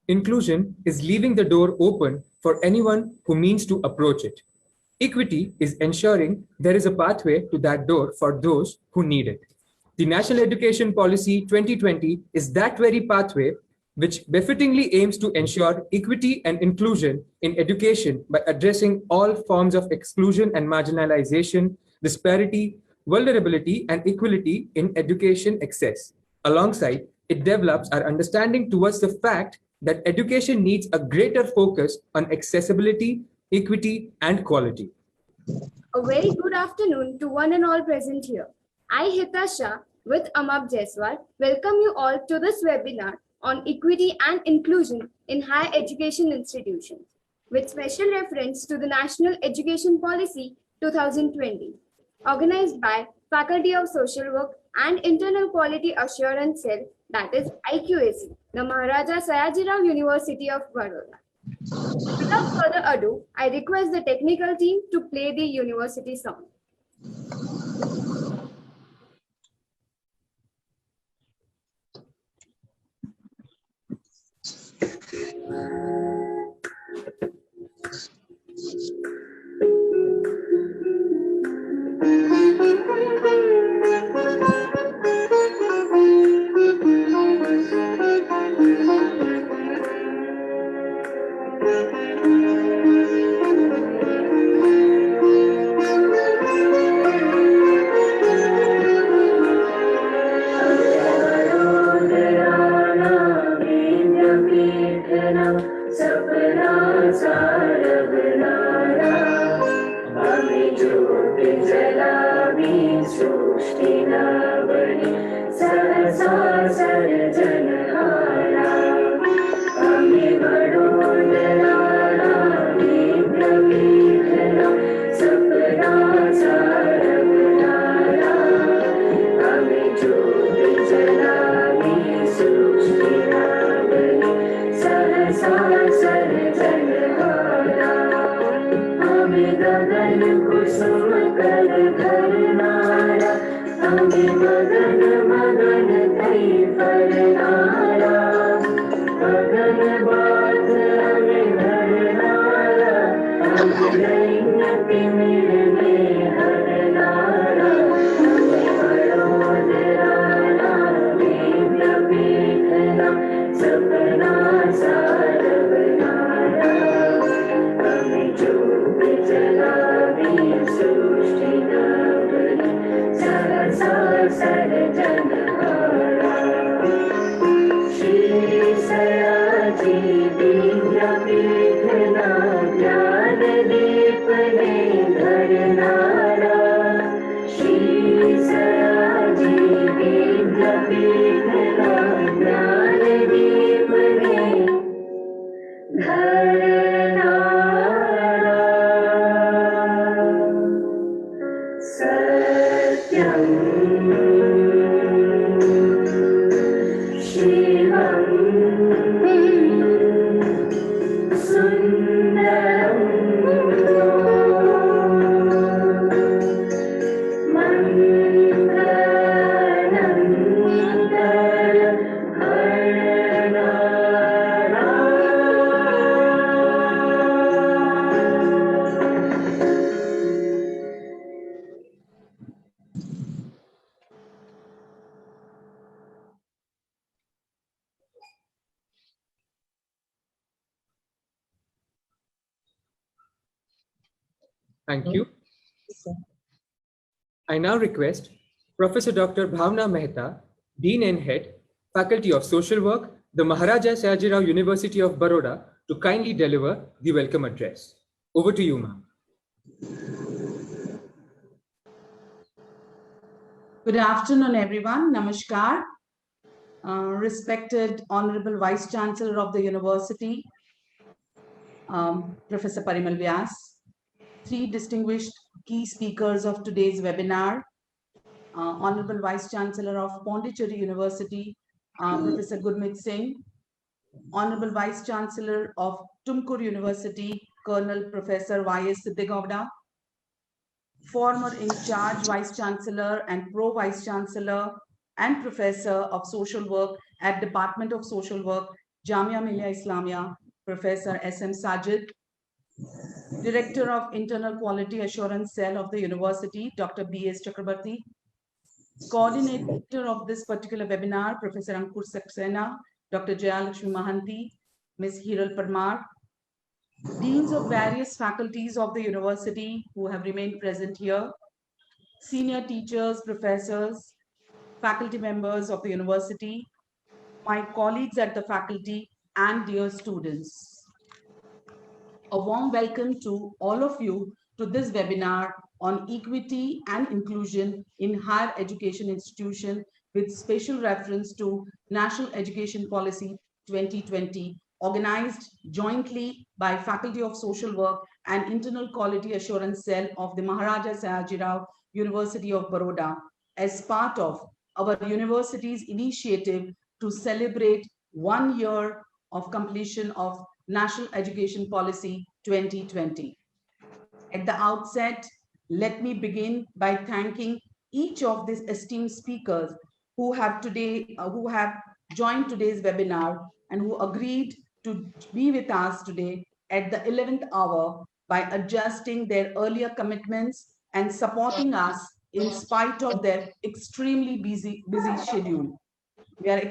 Inclusion is leaving the door open for anyone who means to approach it. Equity is ensuring there is a pathway to that door for those who need it. The National Education Policy 2020 is that very pathway which befittingly aims to ensure equity and inclusion in education by addressing all forms of exclusion and marginalization, disparity, vulnerability, and equality in education access. Alongside, it develops our understanding towards the fact that education needs a greater focus on accessibility, equity, and quality. A very good afternoon to one and all present here. I, Hita Shah, with Amab Jaiswal, welcome you all to this webinar on equity and inclusion in higher education institutions, with special reference to the National Education Policy 2020, organized by Faculty of Social Work and Internal Quality Assurance Cell, that is IQAC, the Maharaja Sayajirao University of Baroda. Without further ado, I request the technical team to play the university song. Thank you. I now request Professor Dr. Bhavna Mehta, Dean and Head, Faculty of Social Work, the Maharaja Sayajirao University of Baroda, to kindly deliver the welcome address. Over to you, ma'am. Good afternoon, everyone. Namaskar. Respected Honorable Vice-Chancellor of the University, Professor Parimal Vyas, three distinguished key speakers of today's webinar, Honorable Vice-Chancellor of Pondicherry University, Professor Gurmeet Singh, Honorable Vice-Chancellor of Tumkur University, Colonel Professor Vyas, former in-charge Vice-Chancellor and Pro-Vice-Chancellor and Professor of Social Work at Department of Social Work, Jamia Millia Islamia, Professor S.M. Sajid, Director of Internal Quality Assurance Cell of the University, Dr. B.S. Chakrabarti, Coordinator of this particular webinar, Professor Ankur Saxena, Dr. Jayalakshmi Mahanti, Ms. Hiral Parmar, Deans of various faculties of the university who have remained present here, senior teachers, professors, faculty members of the university, my colleagues at the faculty, and dear students. A warm welcome to all of you to this webinar on equity and inclusion in higher education institution with special reference to National Education Policy 2020, organized jointly by Faculty of Social Work and Internal Quality Assurance Cell of the Maharaja Sayajirao University of Baroda as part of our university's initiative to celebrate 1 year of completion of National Education Policy 2020. At the outset, let me begin by thanking each of these esteemed speakers who have joined today's webinar and who agreed to be with us today at the 11th hour by adjusting their earlier commitments and supporting us in spite of their extremely busy schedule. We are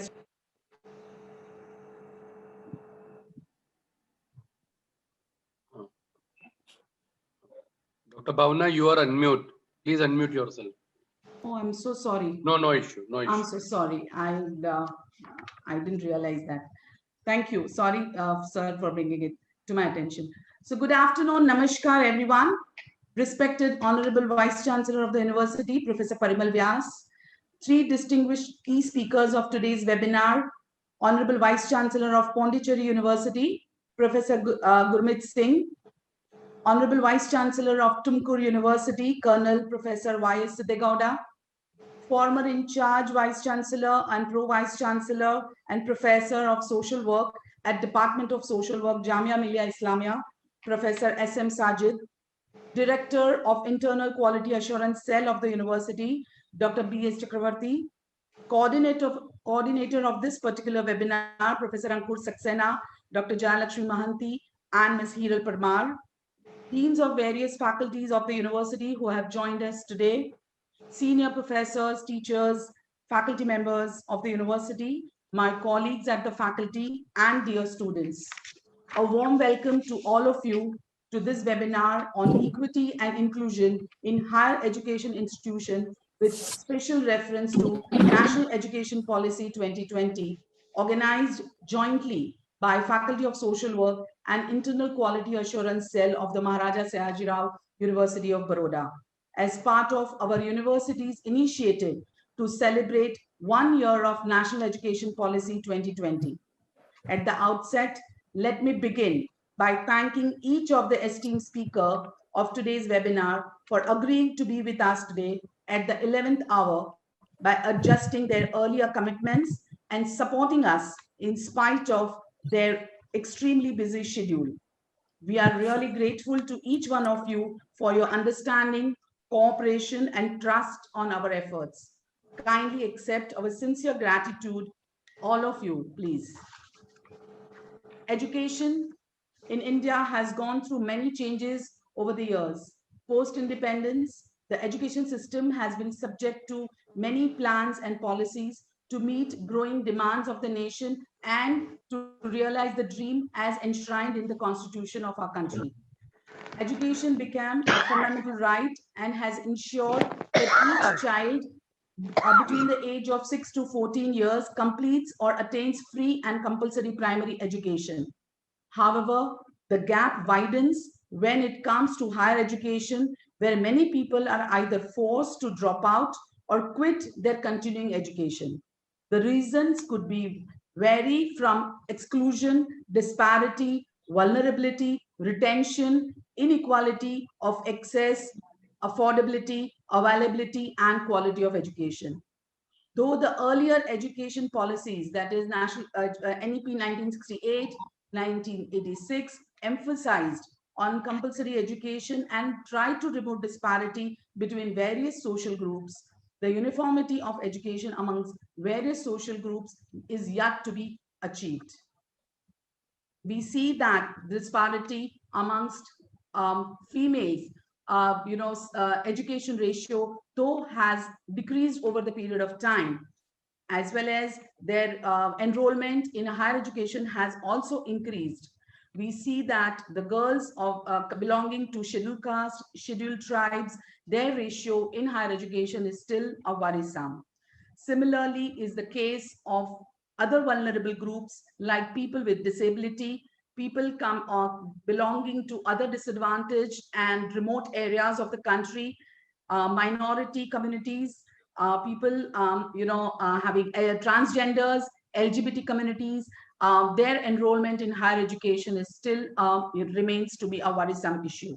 Dr. Bhavna, you are unmute. Please unmute yourself. Oh, I'm so sorry. No issue. No issue. I'm so sorry. I didn't realize that. Thank you. Sorry, sir, for bringing it to my attention. So good afternoon. Namaskar, everyone. Respected Honorable Vice-Chancellor of the University, Professor Parimal Vyas. Three distinguished key speakers of today's webinar. Honorable Vice-Chancellor of Pondicherry University, Professor Gurmeet Singh. Honorable Vice-Chancellor of Tumkur University, Colonel Professor Vyas Sidegowda. Former in-charge Vice-Chancellor and Pro-Vice-Chancellor and Professor of Social Work at Department of Social Work, Jamia Millia Islamia, Professor S.M. Sajid. Director of Internal Quality Assurance Cell of the University, Dr. B.S. Chakrabarti. Coordinator of this particular webinar, Professor Ankur Saxena, Dr. Jayalakshmi Mahanti, and Ms. Hiral Parmar. Deans of various faculties of the university who have joined us today, senior professors, teachers, faculty members of the university, my colleagues at the faculty, and dear students. A warm welcome to all of you to this webinar on equity and inclusion in higher education institution with special reference to National Education Policy 2020, organized jointly by Faculty of Social Work and Internal Quality Assurance Cell of the Maharaja Sayajirao University of Baroda, as part of our university's initiative to celebrate 1 year of National Education Policy 2020. At the outset, let me begin by thanking each of the esteemed speaker of today's webinar for agreeing to be with us today at the 11th hour by adjusting their earlier commitments and supporting us in spite of their extremely busy schedule. We are really grateful to each one of you for your understanding, cooperation, and trust on our efforts. Kindly accept our sincere gratitude, all of you, please. Education in India has gone through many changes over the years. Post-independence, the education system has been subject to many plans and policies to meet growing demands of the nation and to realize the dream as enshrined in the constitution of our country. Education became a fundamental right and has ensured that each child between the age of 6 to 14 years completes or attains free and compulsory primary education. However, the gap widens when it comes to higher education, where many people are either forced to drop out or quit their continuing education. The reasons could be vary from exclusion, disparity, vulnerability, retention, inequality of access, affordability, availability, and quality of education. Though the earlier education policies, that is National NEP 1968, 1986, emphasized on compulsory education and tried to remove disparity between various social groups, the uniformity of education amongst various social groups is yet to be achieved. we see that disparity amongst females, education ratio, though has decreased over the period of time, as well as their enrollment in higher education has also increased. We see that the girls of belonging to scheduled caste, scheduled tribes, their ratio in higher education is still a worrisome. Similarly is the case of other vulnerable groups like people with disability, people belonging to other disadvantaged and remote areas of the country, minority communities, people, having transgenders, LGBT communities, their enrollment in higher education is still, it remains to be a worrisome issue.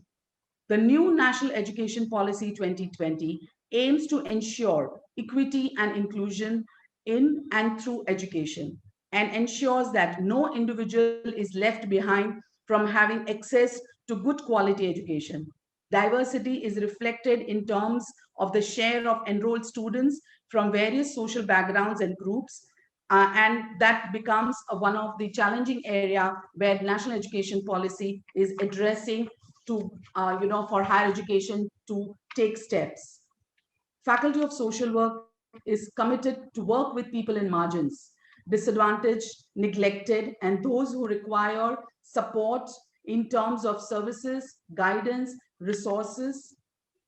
The new National Education Policy 2020 aims to ensure equity and inclusion in and through education, and ensures that no individual is left behind from having access to good quality education. Diversity is reflected in terms of the share of enrolled students from various social backgrounds and groups, and that becomes one of the challenging area where national education policy is addressing to, for higher education to take steps. Faculty of Social Work is committed to work with people in margins, disadvantaged, neglected, and those who require support in terms of services, guidance, resources,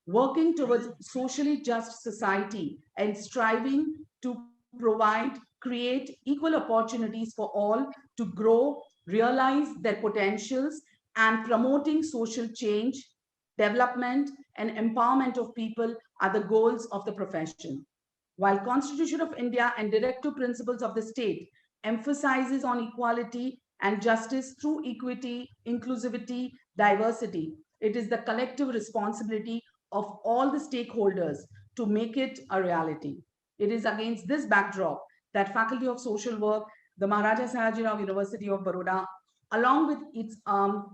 working towards socially just society and striving to provide, create equal opportunities for all to grow, realize their potentials, and promoting social change, development, and empowerment of people are the goals of the profession. While Constitution of India and directive principles of the state emphasizes on equality and justice through equity, inclusivity, diversity, it is the collective responsibility of all the stakeholders to make it a reality. It is against this backdrop that Faculty of Social Work, the Maharaja Sayajirao University of Baroda, along with its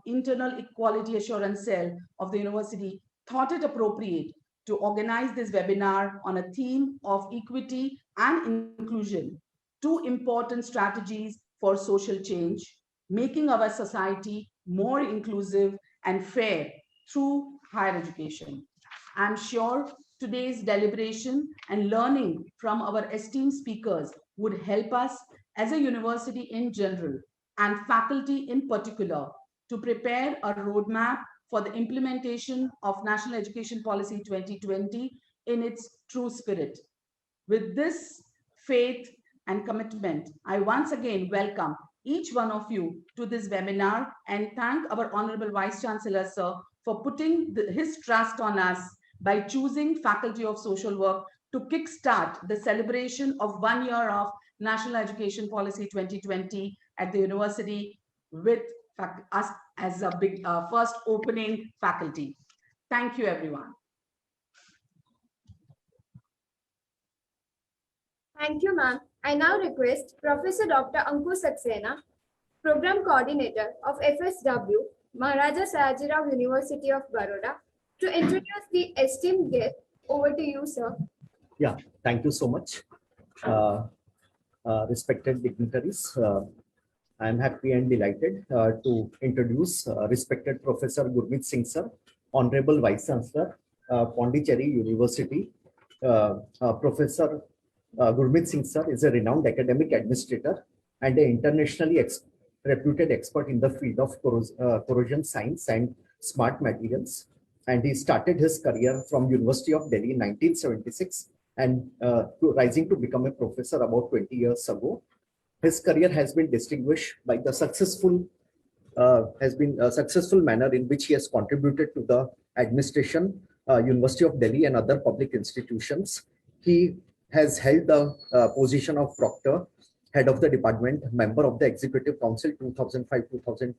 internal equality assurance cell of the university, thought it appropriate to organize this webinar on a theme of equity and inclusion, two important strategies for social change, making our society more inclusive and fair through higher education. I'm sure today's deliberation and learning from our esteemed speakers would help us as a university in general and faculty in particular to prepare a roadmap for the implementation of National Education Policy 2020 in its true spirit. With this faith and commitment, I once again welcome each one of you to this webinar and thank our Honorable Vice-Chancellor, sir, for putting his trust on us by choosing Faculty of Social Work to kickstart the celebration of 1 year of National Education Policy 2020 at the university with us as a big first opening faculty. Thank you, everyone. Thank you, ma'am. I now request Professor Dr. Ankur Saxena, Program Coordinator of FSW, Maharaja Sayajirao University of Baroda, to introduce the esteemed guest. Over to you, sir. Yeah, thank you so much. Respected dignitaries, I am happy and delighted to introduce respected Professor Gurmeet Singh sir, Honorable Vice-Chancellor, Pondicherry University. Professor Gurmeet Singh sir is a renowned academic administrator and an internationally reputed expert in the field of corrosion science and smart materials. And he started his career from University of Delhi in 1976 and rising to become a professor about 20 years ago. His career has been distinguished by the successful manner in which he has contributed to the administration, University of Delhi and other public institutions. He has held the position of Proctor, Head of the Department, Member of the Executive Council 2005-2010,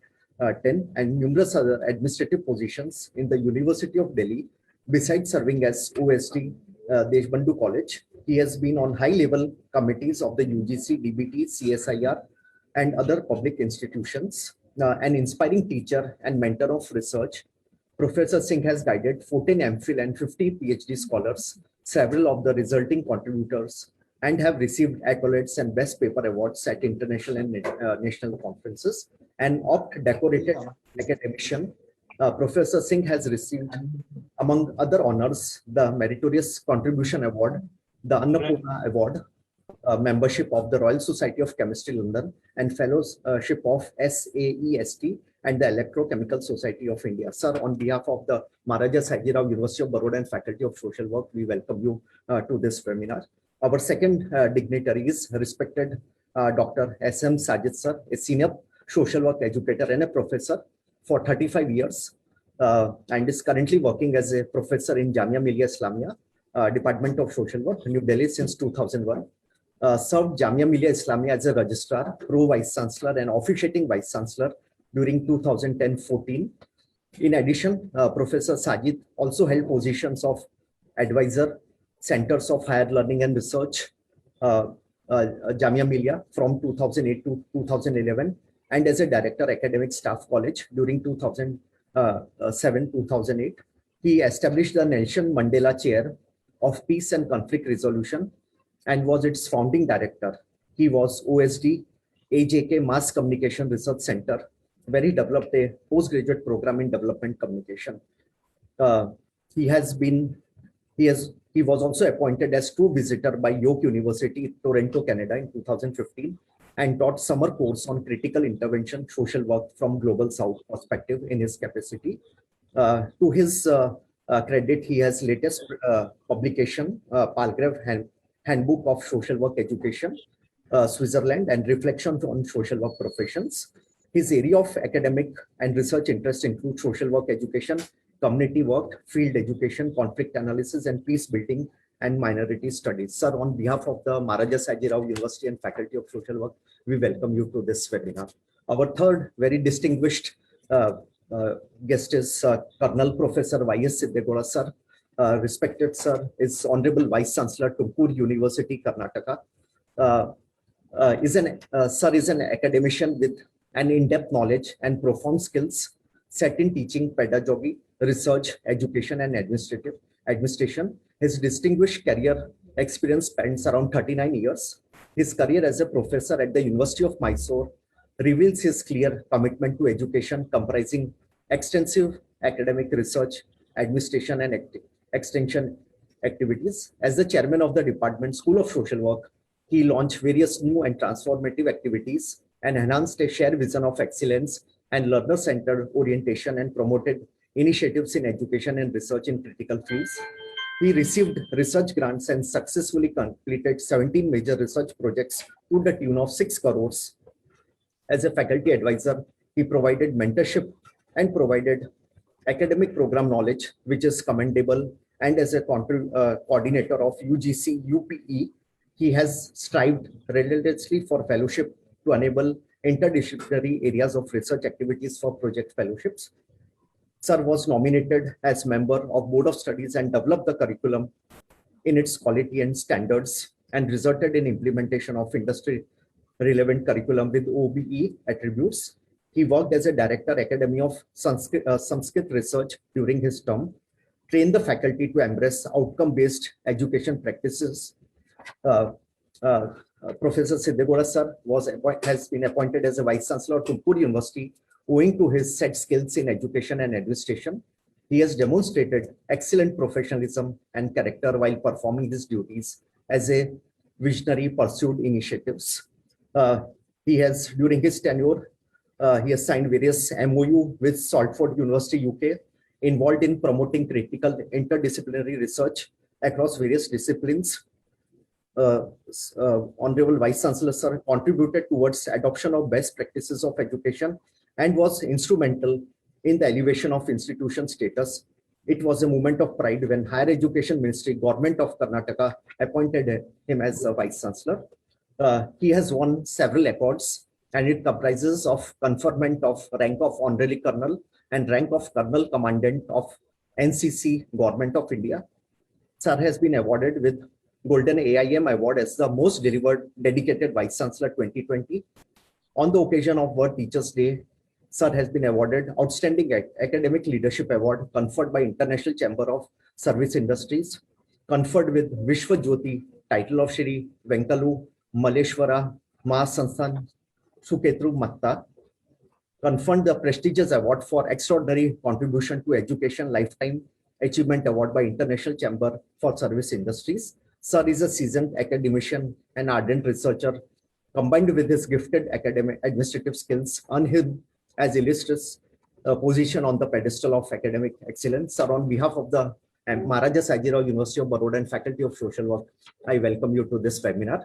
and numerous other administrative positions in the University of Delhi. Besides serving as OSD, Deshbandhu College, he has been on high-level committees of the UGC, DBT, CSIR, and other public institutions. An inspiring teacher and mentor of research, Professor Singh has guided 14 MPhil and 50 PhD scholars, several of the resulting contributors, and have received accolades and best paper awards at international and national conferences. An oft-decorated academician, Professor Singh has received, among other honors, the Meritorious Contribution Award, the Annapurna Award, membership of the Royal Society of Chemistry London, and fellowship of SAEST and the Electrochemical Society of India. Sir, on behalf of the Maharaja Sayajirao University of Baroda and Faculty of Social Work, we welcome you to this webinar. Our second dignitary is respected Dr. S.M. Sajid sir, a senior social work educator and a professor for 35 years and is currently working as a professor in Jamia Millia Islamia, Department of Social Work, New Delhi since 2001. Served Jamia Millia Islamia as a registrar, pro-vice-chancellor and officiating vice-chancellor during 2010-14. In addition, Professor Sajid also held positions of advisor, Centers of Higher Learning and Research, Jamia Millia from 2008 to 2011, and as a director, Academic Staff College during 2007-2008. He established the Nelson Mandela Chair of Peace and Conflict Resolution and was its founding director. He was OSD, AJK Mass Communication Research Center, where he developed a postgraduate program in development communication. He was also appointed as tour visitor by York University, Toronto, Canada in 2015, and taught summer course on critical intervention social work from Global South perspective in his capacity. To his credit, he has latest publication, Palgrave Handbook of Social Work Education, Switzerland, and Reflections on Social Work Professions. His area of academic and research interest include social work education, community work, field education, conflict analysis, and peace building and minority studies. Sir, on behalf of the Maharaja Sayajirao University and Faculty of Social Work, we welcome you to this webinar. Our third very distinguished guest is Colonel Professor Vyas sir. Respected sir, is Honorable Vice-Chancellor, Tumakuru University, Karnataka. Sir is an academician with an in-depth knowledge and profound skills set in teaching, pedagogy, research, education, and administration. His distinguished career experience spans around 39 years. His career as a professor at the University of Mysore reveals his clear commitment to education, comprising extensive academic research, administration, and extension activities. As the chairman of the Department School of Social Work, he launched various new and transformative activities and enhanced a shared vision of excellence and learner-centered orientation and promoted initiatives in education and research in critical fields. He received research grants and successfully completed 17 major research projects to the tune of 6 crores. As a faculty advisor, he provided mentorship and provided academic program knowledge, which is commendable. And as a coordinator of UGC UPE, he has strived relentlessly for fellowship to enable interdisciplinary areas of research activities for project fellowships. Sir was nominated as member of Board of Studies and developed the curriculum in its quality and standards and resulted in implementation of industry relevant curriculum with OBE attributes. He worked as a director academy of Sanskrit research during his term, trained the faculty to embrace outcome-based education practices. Professor Siddegoda sir has been appointed as a Vice-Chancellor of Tumakuru University owing to his set skills in education and administration. He has demonstrated excellent professionalism and character while performing his duties as a visionary pursued initiatives. He has, during his tenure, he has signed various MOU with Salford University, UK, involved in promoting critical interdisciplinary research across various disciplines. Honorable Vice-Chancellor sir contributed towards adoption of best practices of education and was instrumental in the elevation of institution status. It was a moment of pride when Higher Education Ministry, Government of Karnataka, appointed him as a Vice-Chancellor. He has won several awards, and it comprises of conferment of rank of Honorary Colonel and rank of Colonel Commandant of NCC, Government of India. Sir has been awarded with Golden AIM Award as the most dedicated Vice-Chancellor 2020. On the occasion of World Teachers' Day, Sir has been awarded Outstanding Academic Leadership Award conferred by International Chamber of Service Industries, conferred with Vishwa Jyoti title of Shri Venkalu Maleshwara Ma Sansthan Suketru Matta. conferred the prestigious award for extraordinary contribution to education lifetime achievement award by International Chamber for Service Industries. Sir is a seasoned academician and ardent researcher. Combined with his gifted academic administrative skills, earn him as illustrious position on the pedestal of academic excellence. Sir, on behalf of the Maharaja Sayajirao University of Baroda and Faculty of Social Work, I welcome you to this webinar.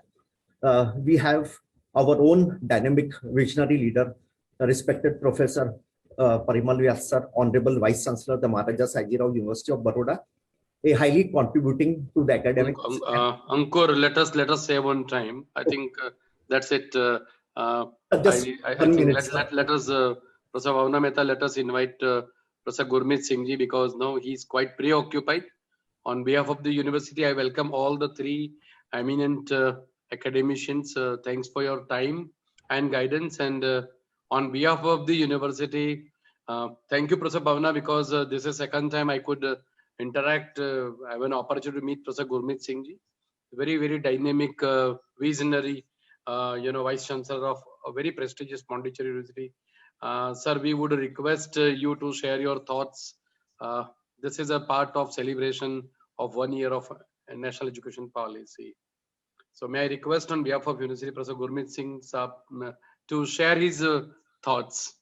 We have our own dynamic visionary leader, respected Professor Parimal H, sir, Honorable Vice-Chancellor, the Maharaja Sayajirao University of Baroda, a highly contributing to the academic. Ankur, let us say one time. I think that's it. I think let us, Professor Bhavna Mehta, let us invite Professor Gurmeet Singh ji, because now he's quite preoccupied. On behalf of the university, I welcome all the three eminent academicians. Thanks for your time and guidance. And on behalf of the university, thank you, Professor Bhavna, because this is the second time I could interact, I have an opportunity to meet Professor Gurmeet Singh ji, very, very dynamic, visionary, Vice-Chancellor of a very prestigious Pondicherry University. Sir, we would request you to share your thoughts. This is a part of celebration of 1 year of national education policy. So may I request on behalf of University, Professor Gurmeet Singh Saab, to share his thoughts.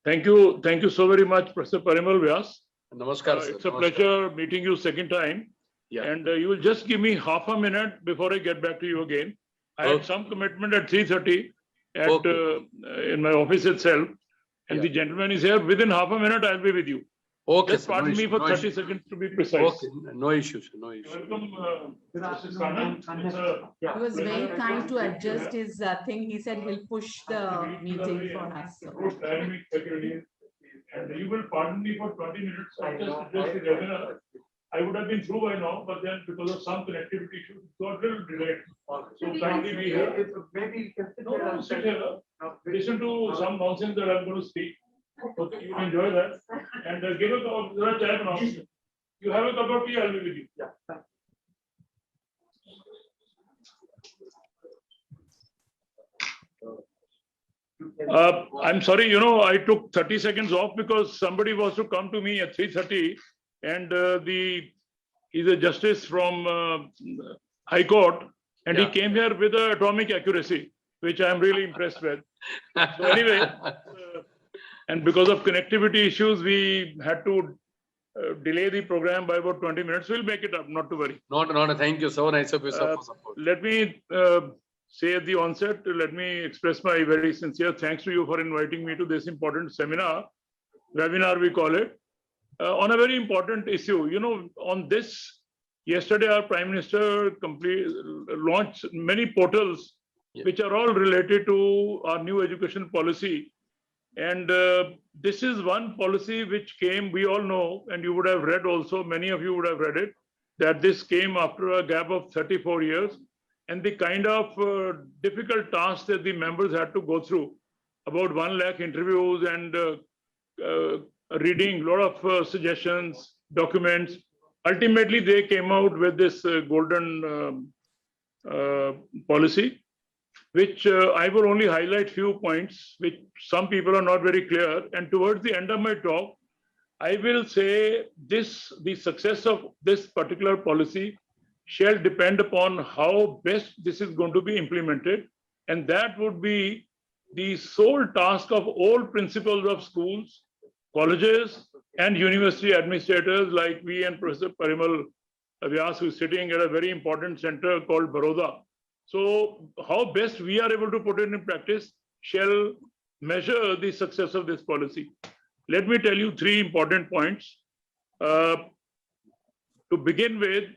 Thank you so very much, Professor Parimal Vyas. Namaskar, sir. It's a pleasure meeting you second time. Yeah. And you will just give me half a minute before I get back to you again. I had some commitment at 3:30 at in my office itself, and the gentleman is here. Within half a minute, I'll be with you. Okay. Just pardon me for 30 seconds to be precise. Okay. No issues. No issues. Welcome, Mrs. Kannan. He was very kind to adjust his thing. He said he'll push the meeting for us. So. And you will pardon me for 20 minutes. I just the webinar. I would have been through by now, but then because of some connectivity issues, got a little delayed. So kindly be here. Maybe No, sit here. Listen to some nonsense that I'm going to speak. Okay, you will enjoy that. And give a cup of chai now. You have a cup of tea, I'll be with you. Yeah. I'm sorry, I took 30 seconds off because somebody was to come to me at 3:30, and he's a justice from High Court, and he came here with atomic accuracy, which I'm really impressed with. So anyway, and because of connectivity issues, we had to delay the program by about 20 minutes. We'll make it up, not to worry. No, thank you. So nice of you, sir, for support. Let me say at the onset, let me express my very sincere thanks to you for inviting me to this important seminar, webinar we call it, on a very important issue. On this, yesterday our Prime Minister launched many portals which are all related to our new education policy. And this is one policy which came, we all know, and you would have read also, many of you would have read it, that this came after a gap of 34 years. And the kind of difficult tasks that the members had to go through, about 1 lakh interviews and reading a lot of suggestions, documents. Ultimately, they came out with this golden policy, which I will only highlight few points, which some people are not very clear. And towards the end of my talk, I will say the success of this particular policy shall depend upon how best this is going to be implemented. And that would be the sole task of all principals of schools, colleges, and university administrators like we and Professor Parimal Vyas, who is sitting at a very important center called Baroda. So how best we are able to put it in practice shall measure the success of this policy. Let me tell you 3 important points. To begin with,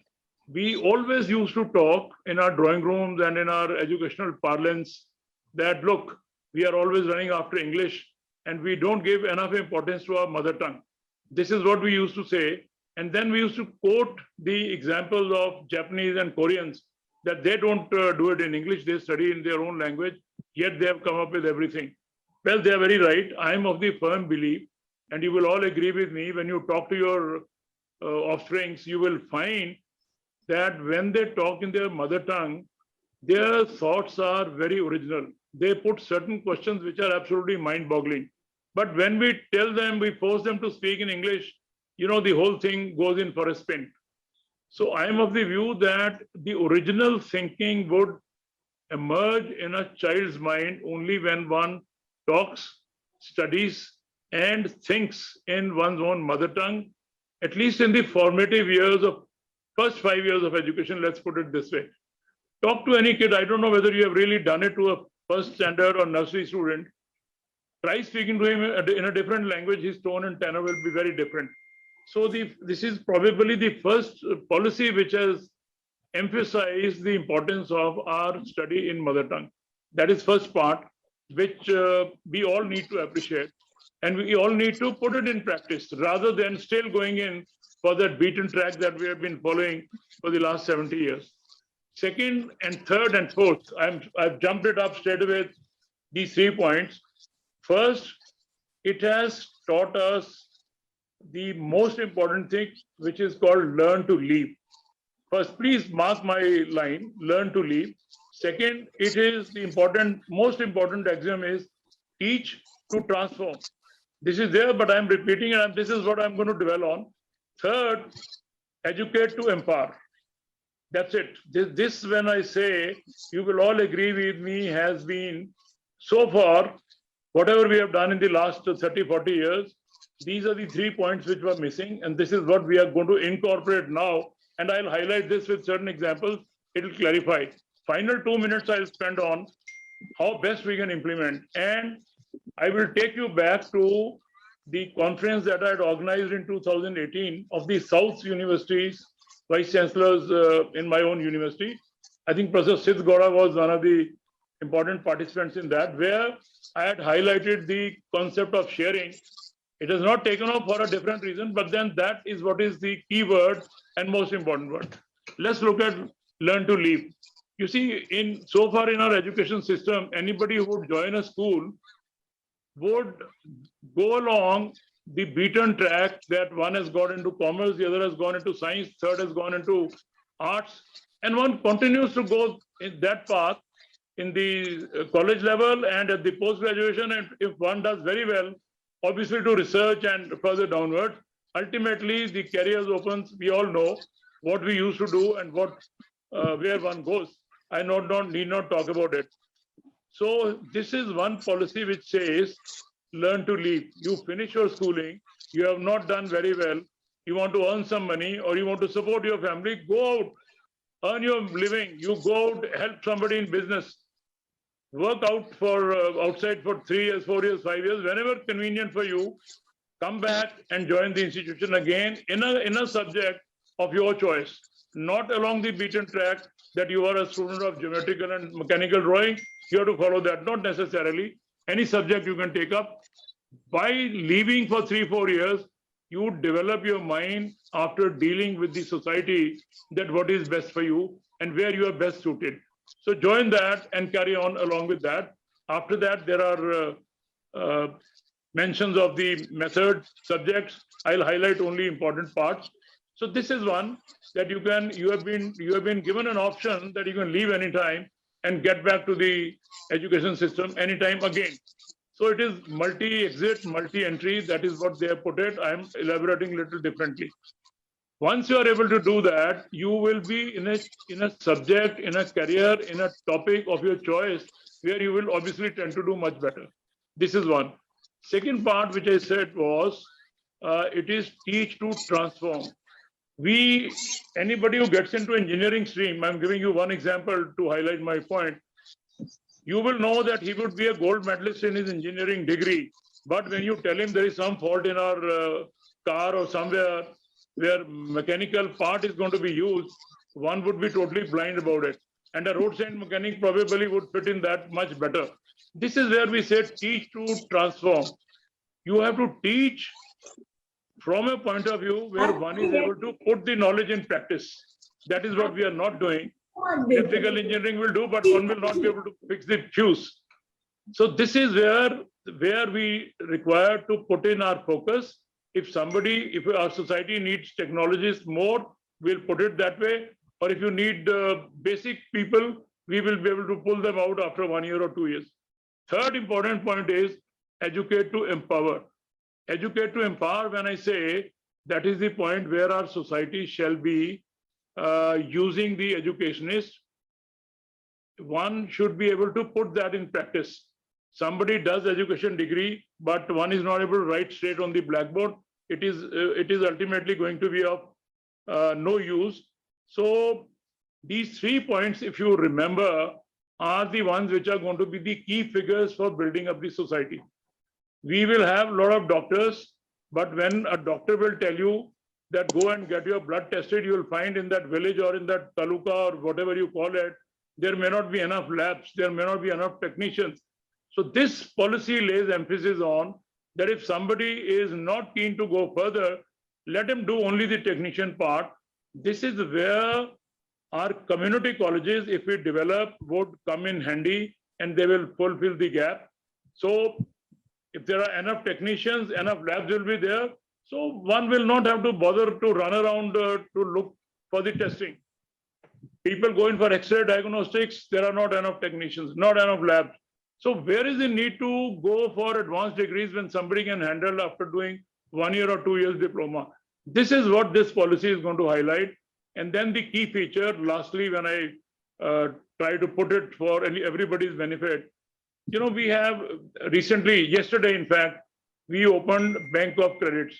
we always used to talk in our drawing rooms and in our educational parlance that, look, we are always running after English and we don't give enough importance to our mother tongue. This is what we used to say. And then we used to quote the examples of Japanese and Koreans that they don't do it in English, they study in their own language, yet they have come up with everything. Well, they are very right. I am of the firm belief, and you will all agree with me, when you talk to your offsprings, you will find that when they talk in their mother tongue, their thoughts are very original. they put certain questions which are absolutely mind-boggling. But when we tell them, we force them to speak in English, you know, the whole thing goes in for a spin. So I am of the view that the original thinking would emerge in a child's mind only when one talks, studies, and thinks in one's own mother tongue, at least in the formative years of first 5 years of education, let's put it this way. Talk to any kid. I don't know whether you have really done it to a first standard or nursery student. Try speaking to him in a different language, his tone and tenor will be very different. So this is probably the first policy which has emphasized the importance of our study in mother tongue. That is first part, which we all need to appreciate. And we all need to put it in practice rather than still going in for that beaten track that we have been following for the last 70 years. Second and third and fourth, I've jumped it up straight away, these 3 points. First, it has taught us the most important thing, which is called learn to leave. First, please mark my line, learn to leave. Second, it is the most important axiom is teach to transform. This is there, but I'm repeating it, and this is what I'm going to dwell on. Third, educate to empower. That's it. This, when I say, you will all agree with me, has been so far, whatever we have done in the last 30, 40 years, these are the 3 points which were missing, and this is what we are going to incorporate now. And I'll highlight this with certain examples. It will clarify. Final 2 minutes I'll spend on how best we can implement. And I will take you back to the conference that I had organized in 2018 of the South Universities, Vice-Chancellors in my own university. I think Professor Sid Gowda was one of the important participants in that, where I had highlighted the concept of sharing. It has not taken off for a different reason, but then that is what is the key word and most important word. Let's look at learn to leave. You see, so far in our education system, anybody who would join a school would go along the beaten track that one has got into commerce, the other has gone into science, third has gone into arts, and one continues to go in that path in the college level and at the post-graduation, and if one does very well, obviously to research and further downwards. Ultimately, the careers opens, we all know what we used to do and where one goes. I need not talk about it. So this is one policy which says, learn to leave. You finish your schooling, you have not done very well, you want to earn some money or you want to support your family, go out, earn your living, you go out, help somebody in business, work out for outside for 3 years, 4 years, 5 years, whenever convenient for you, come back and join the institution again in a subject of your choice, not along the beaten track that you are a student of geometrical and mechanical drawing, you have to follow that, not necessarily. Any subject you can take up. By leaving for 3-4 years, you develop your mind after dealing with the society that what is best for you and where you are best suited. So join that and carry on along with that. After that, there are mentions of the method subjects. I'll highlight only important parts. So this is one that you have been given an option that you can leave anytime and get back to the education system anytime again. So it is multi-exit, multi-entry. That is what they have put it. I'm elaborating a little differently. Once you are able to do that, you will be in a subject, in a career, in a topic of your choice, where you will obviously tend to do much better. This is one. Second part, which I said was, it is teach to transform. Anybody who gets into engineering stream, I'm giving you one example to highlight my point. You will know that he would be a gold medalist in his engineering degree. But when you tell him there is some fault in our car or somewhere where mechanical part is going to be used, one would be totally blind about it. And a roadside mechanic probably would fit in that much better. This is where we say teach to transform. You have to teach from a point of view where one is able to put the knowledge in practice. That is what we are not doing. Electrical engineering will do, but one will not be able to fix the fuse. So this is where we require to put in our focus. If our society needs technologists more, we'll put it that way. Or if you need basic people, we will be able to pull them out after 1 year or 2 years. Third important point is educate to empower. Educate to empower, when I say, that is the point where our society shall be using the educationist. One should be able to put that in practice. Somebody does education degree, but one is not able to write straight on the blackboard. It is ultimately going to be of no use. So these 3 points, if you remember, are the ones which are going to be the key figures for building up the society. We will have a lot of doctors, but when a doctor will tell you that go and get your blood tested, you will find in that village or in that taluka or whatever you call it, there may not be enough labs, there may not be enough technicians. So this policy lays emphasis on that if somebody is not keen to go further, let him do only the technician part. This is where our community colleges, if we develop, would come in handy and they will fulfill the gap. So if there are enough technicians, enough labs will be there. So one will not have to bother to run around to look for the testing. People go in for X-ray diagnostics, there are not enough technicians, not enough labs. So where is the need to go for advanced degrees when somebody can handle after doing 1 year or 2 years diploma? This is what this policy is going to highlight. And then the key feature, lastly, when I try to put it for everybody's benefit, you know, we have recently, yesterday, in fact, we opened Bank of Credits.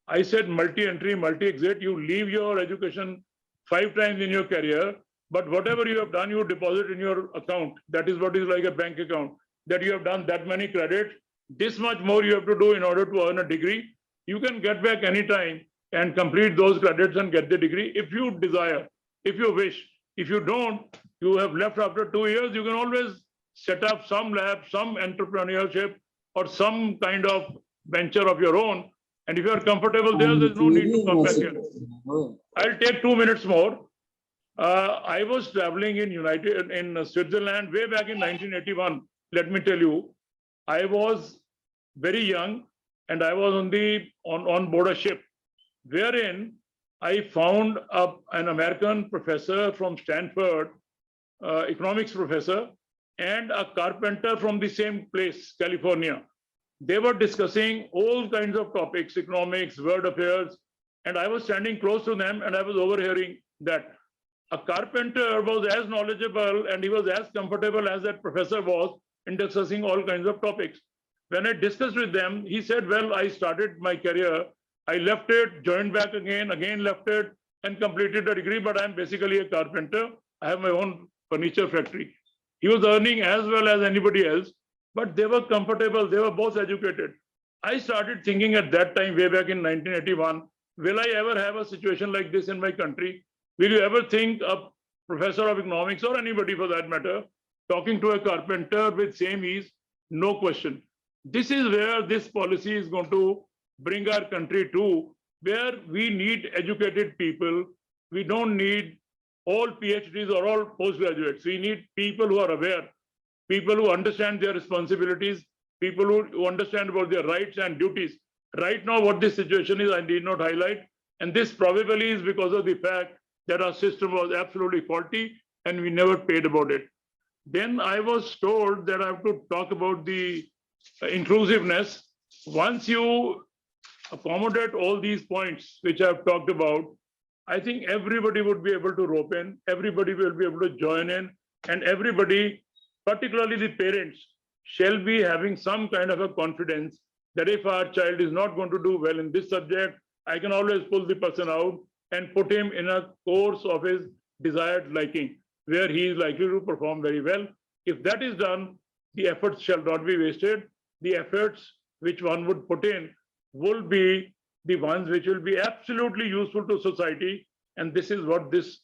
I said multi-entry, multi-exit, you leave your education 5 times in your career, but whatever you have done, you deposit in your account. That is what is like a bank account, that you have done that many credits, this much more you have to do in order to earn a degree. You can get back anytime and complete those credits and get the degree if you desire, if you wish. If you don't, you have left after 2 years, you can always set up some lab, some entrepreneurship, or some kind of venture of your own. And if you are comfortable there, there's no need to come back here. I'll take 2 minutes more. I was traveling in Switzerland way back in 1981. Let me tell you, I was very young and I was on board a ship, wherein I found an American professor from Stanford, economics professor, and a carpenter from the same place, California. They were discussing all kinds of topics, economics, world affairs, and I was standing close to them and I was overhearing that a carpenter was as knowledgeable and he was as comfortable as that professor was in discussing all kinds of topics. When I discussed with them, he said, well, I started my career, I left it, joined back again left it, and completed a degree, but I'm basically a carpenter. I have my own furniture factory. He was earning as well as anybody else, but they were comfortable, they were both educated. I started thinking at that time, way back in 1981, will I ever have a situation like this in my country? Will you ever think a professor of economics or anybody for that matter, talking to a carpenter with same ease? No question. This is where this policy is going to bring our country to, where we need educated people. We don't need all PhDs or all postgraduates. We need people who are aware, people who understand their responsibilities, people who understand about their rights and duties. Right now, what this situation is, I did not highlight. And this probably is because of the fact that our system was absolutely faulty and we never paid about it. Then I was told that I have to talk about the inclusiveness. Once you accommodate all these points which I've talked about, I think everybody would be able to rope in, everybody will be able to join in, and everybody, particularly the parents, shall be having some kind of a confidence that if our child is not going to do well in this subject, I can always pull the person out and put him in a course of his desired liking, where he is likely to perform very well. If that is done, the efforts shall not be wasted. The efforts which one would put in will be the ones which will be absolutely useful to society. And this is what this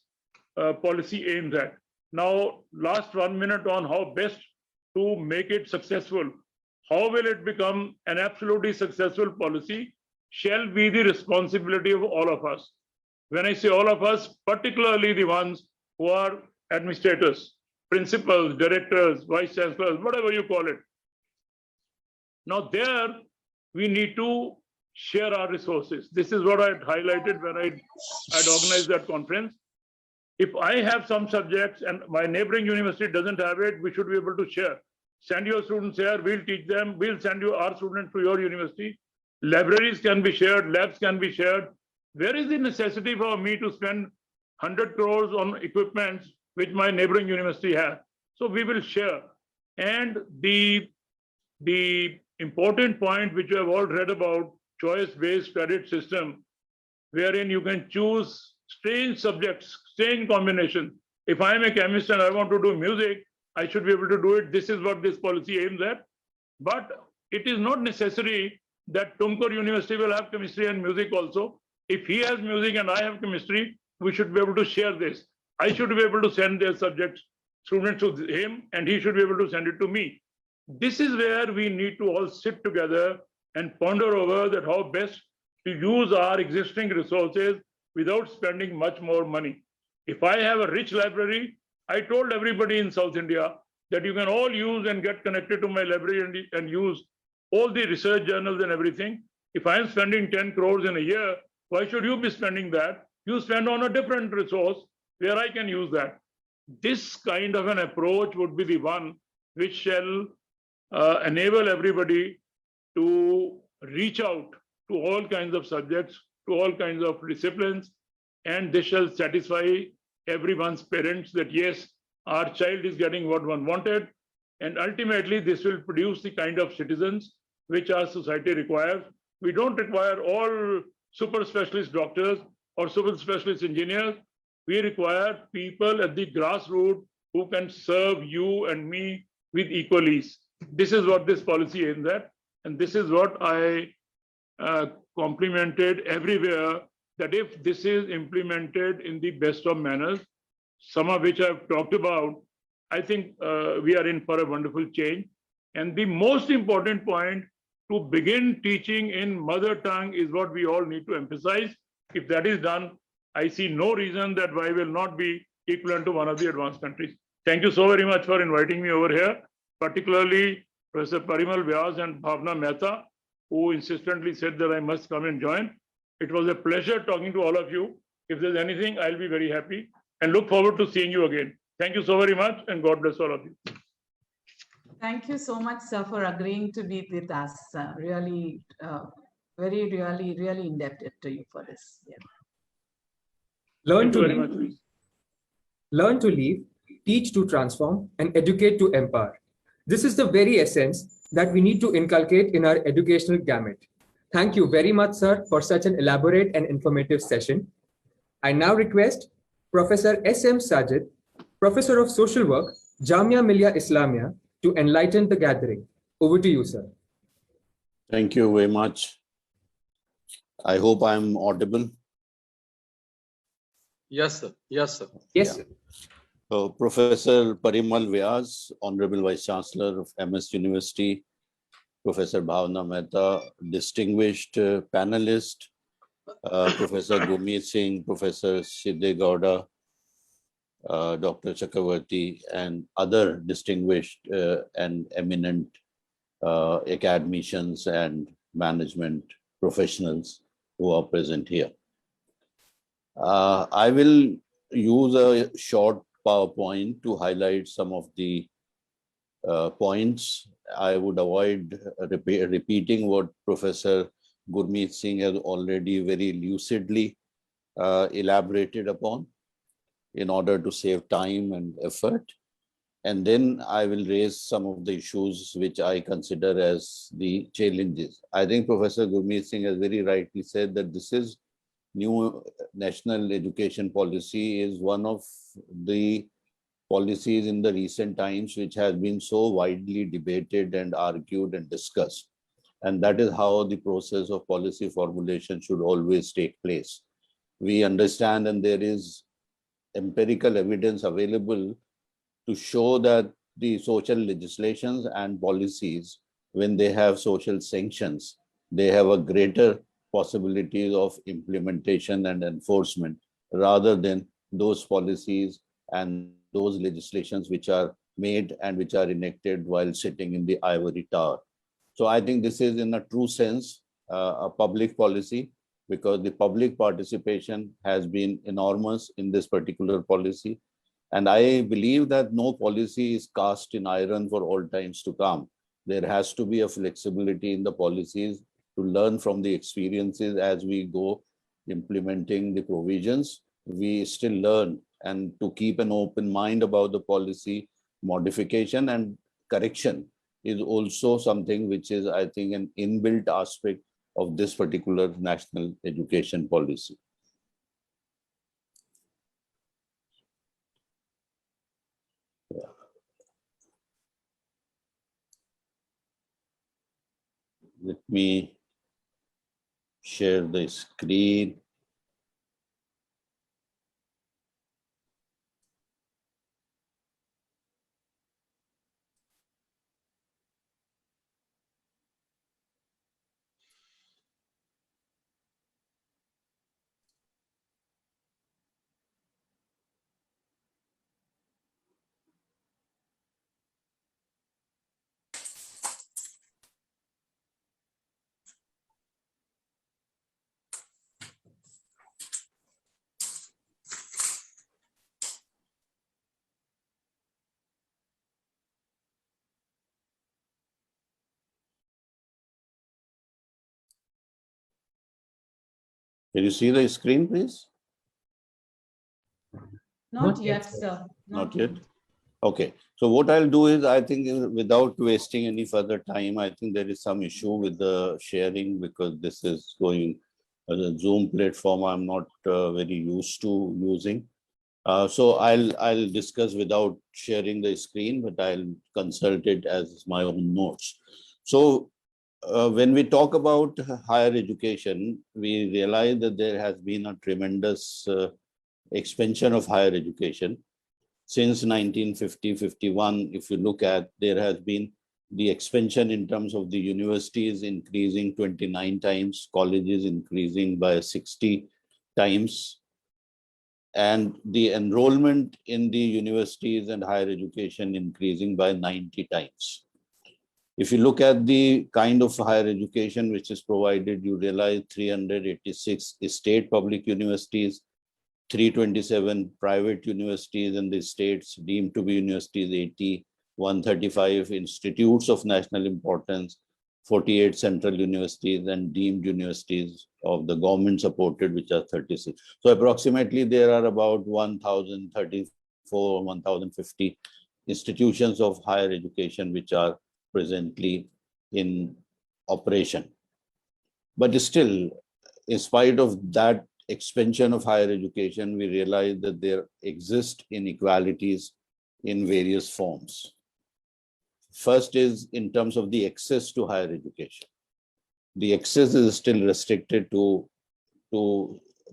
policy aims at. Now, last 1 minute on how best to make it successful. How will it become an absolutely successful policy shall be the responsibility of all of us. When I say all of us, particularly the ones who are administrators, principals, directors, vice-chancellors, whatever you call it. Now there, we need to share our resources. This is what I had highlighted when I'd organized that conference. If I have some subjects and my neighboring university doesn't have it, we should be able to share. Send your students here, we'll teach them, we'll send you our students to your university. Libraries can be shared, labs can be shared. Where is the necessity for me to spend 100 crores on equipments which my neighboring university has? So we will share. And the important point which you have all read about, choice-based credit system, wherein you can choose strange subjects, strange combinations. If I am a chemist and I want to do music, I should be able to do it. This is what this policy aims at. But it is not necessary that Tumkur University will have chemistry and music also. If he has music and I have chemistry, we should be able to share this. I should be able to send their subjects, students to him, and he should be able to send it to me. This is where we need to all sit together and ponder over that how best to use our existing resources without spending much more money. If I have a rich library, I told everybody in South India that you can all use and get connected to my library and use all the research journals and everything. If I am spending 10 crores in a year, why should you be spending that? You spend on a different resource where I can use that. This kind of an approach would be the one which shall enable everybody to reach out to all kinds of subjects, to all kinds of disciplines, and this shall satisfy everyone's parents that yes, our child is getting what one wanted, and ultimately this will produce the kind of citizens which our society requires. We don't require all super specialist doctors or super specialist engineers. We require people at the grassroots who can serve you and me with equal ease. This is what this policy aims at, and this is what I complimented everywhere, that if this is implemented in the best of manners, some of which I've talked about, I think we are in for a wonderful change. And the most important point, to begin teaching in mother tongue is what we all need to emphasize. If that is done, I see no reason that why will not be equivalent to one of the advanced countries. Thank you so very much for inviting me over here, particularly Professor Parimal Vyas and Bhavna Mehta, who insistently said that I must come and join. It was a pleasure talking to all of you. If there's anything, I'll be very happy and look forward to seeing you again. Thank you so very much, and God bless all of you. Thank you so much, sir, for agreeing to be with us. Really, really indebted to you for this. Yeah. Learn to leave, teach to transform, and educate to empower. This is the very essence that we need to inculcate in our educational gamut. Thank you very much, sir, for such an elaborate and informative session. I now request Professor S.M. Sajid, Professor of Social Work, Jamia Millia Islamia, to enlighten the gathering. Over to you, sir. Thank you very much. I hope I'm audible. Yes, sir. Yes, sir. Yes, sir. So, Professor Parimal Vyas, Honorable Vice-Chancellor of MS University, Professor Bhavna Mehta, distinguished panelist, Professor Gurmeet Singh, Professor Siddhe Gowda, Dr. Chakravarti, and other distinguished and eminent academicians and management professionals who are present here. I will use a short PowerPoint to highlight some of the points. I would avoid repeating what Professor Gurmeet Singh has already very lucidly elaborated upon in order to save time and effort. And then I will raise some of the issues which I consider as the challenges. I think Professor Gurmeet Singh has very rightly said that this is new national education policy is one of the policies in the recent times which has been so widely debated and argued and discussed. And that is how the process of policy formulation should always take place. We understand, and there is empirical evidence available to show that the social legislations and policies, when they have social sanctions, they have a greater possibilities of implementation and enforcement rather than those policies and those legislations which are made and which are enacted while sitting in the ivory tower. So I think this is in a true sense a public policy, because the public participation has been enormous in this particular policy. And I believe that no policy is cast in iron for all times to come. There has to be a flexibility in the policies to learn from the experiences as we go implementing the provisions. We still learn, and to keep an open mind about the policy modification and correction is also something which is, I think, an inbuilt aspect of this particular national education policy. Let me share the screen. Can you see the screen, please? Not yet, sir. Not yet. Okay. So what I'll do is, I think without wasting any further time, I think there is some issue with the sharing because this is going as a Zoom platform I'm not very used to using. So I'll discuss without sharing the screen, but I'll consult it as my own notes. So when we talk about higher education, we realize that there has been a tremendous expansion of higher education. Since 1950-51, if you look at, there has been the expansion in terms of the universities increasing 29 times, colleges increasing by 60 times, and the enrollment in the universities and higher education increasing by 90 times. If you look at the kind of higher education which is provided, you realize 386 state public universities, 327 private universities in the states deemed to be universities, 80, 135 institutes of national importance, 48 central universities, and deemed universities of the government supported, which are 36. So approximately there are about 1,034, 1,050 institutions of higher education which are presently in operation. But still, in spite of that expansion of higher education, we realize that there exist inequalities in various forms. First is in terms of the access to higher education. The access is still restricted to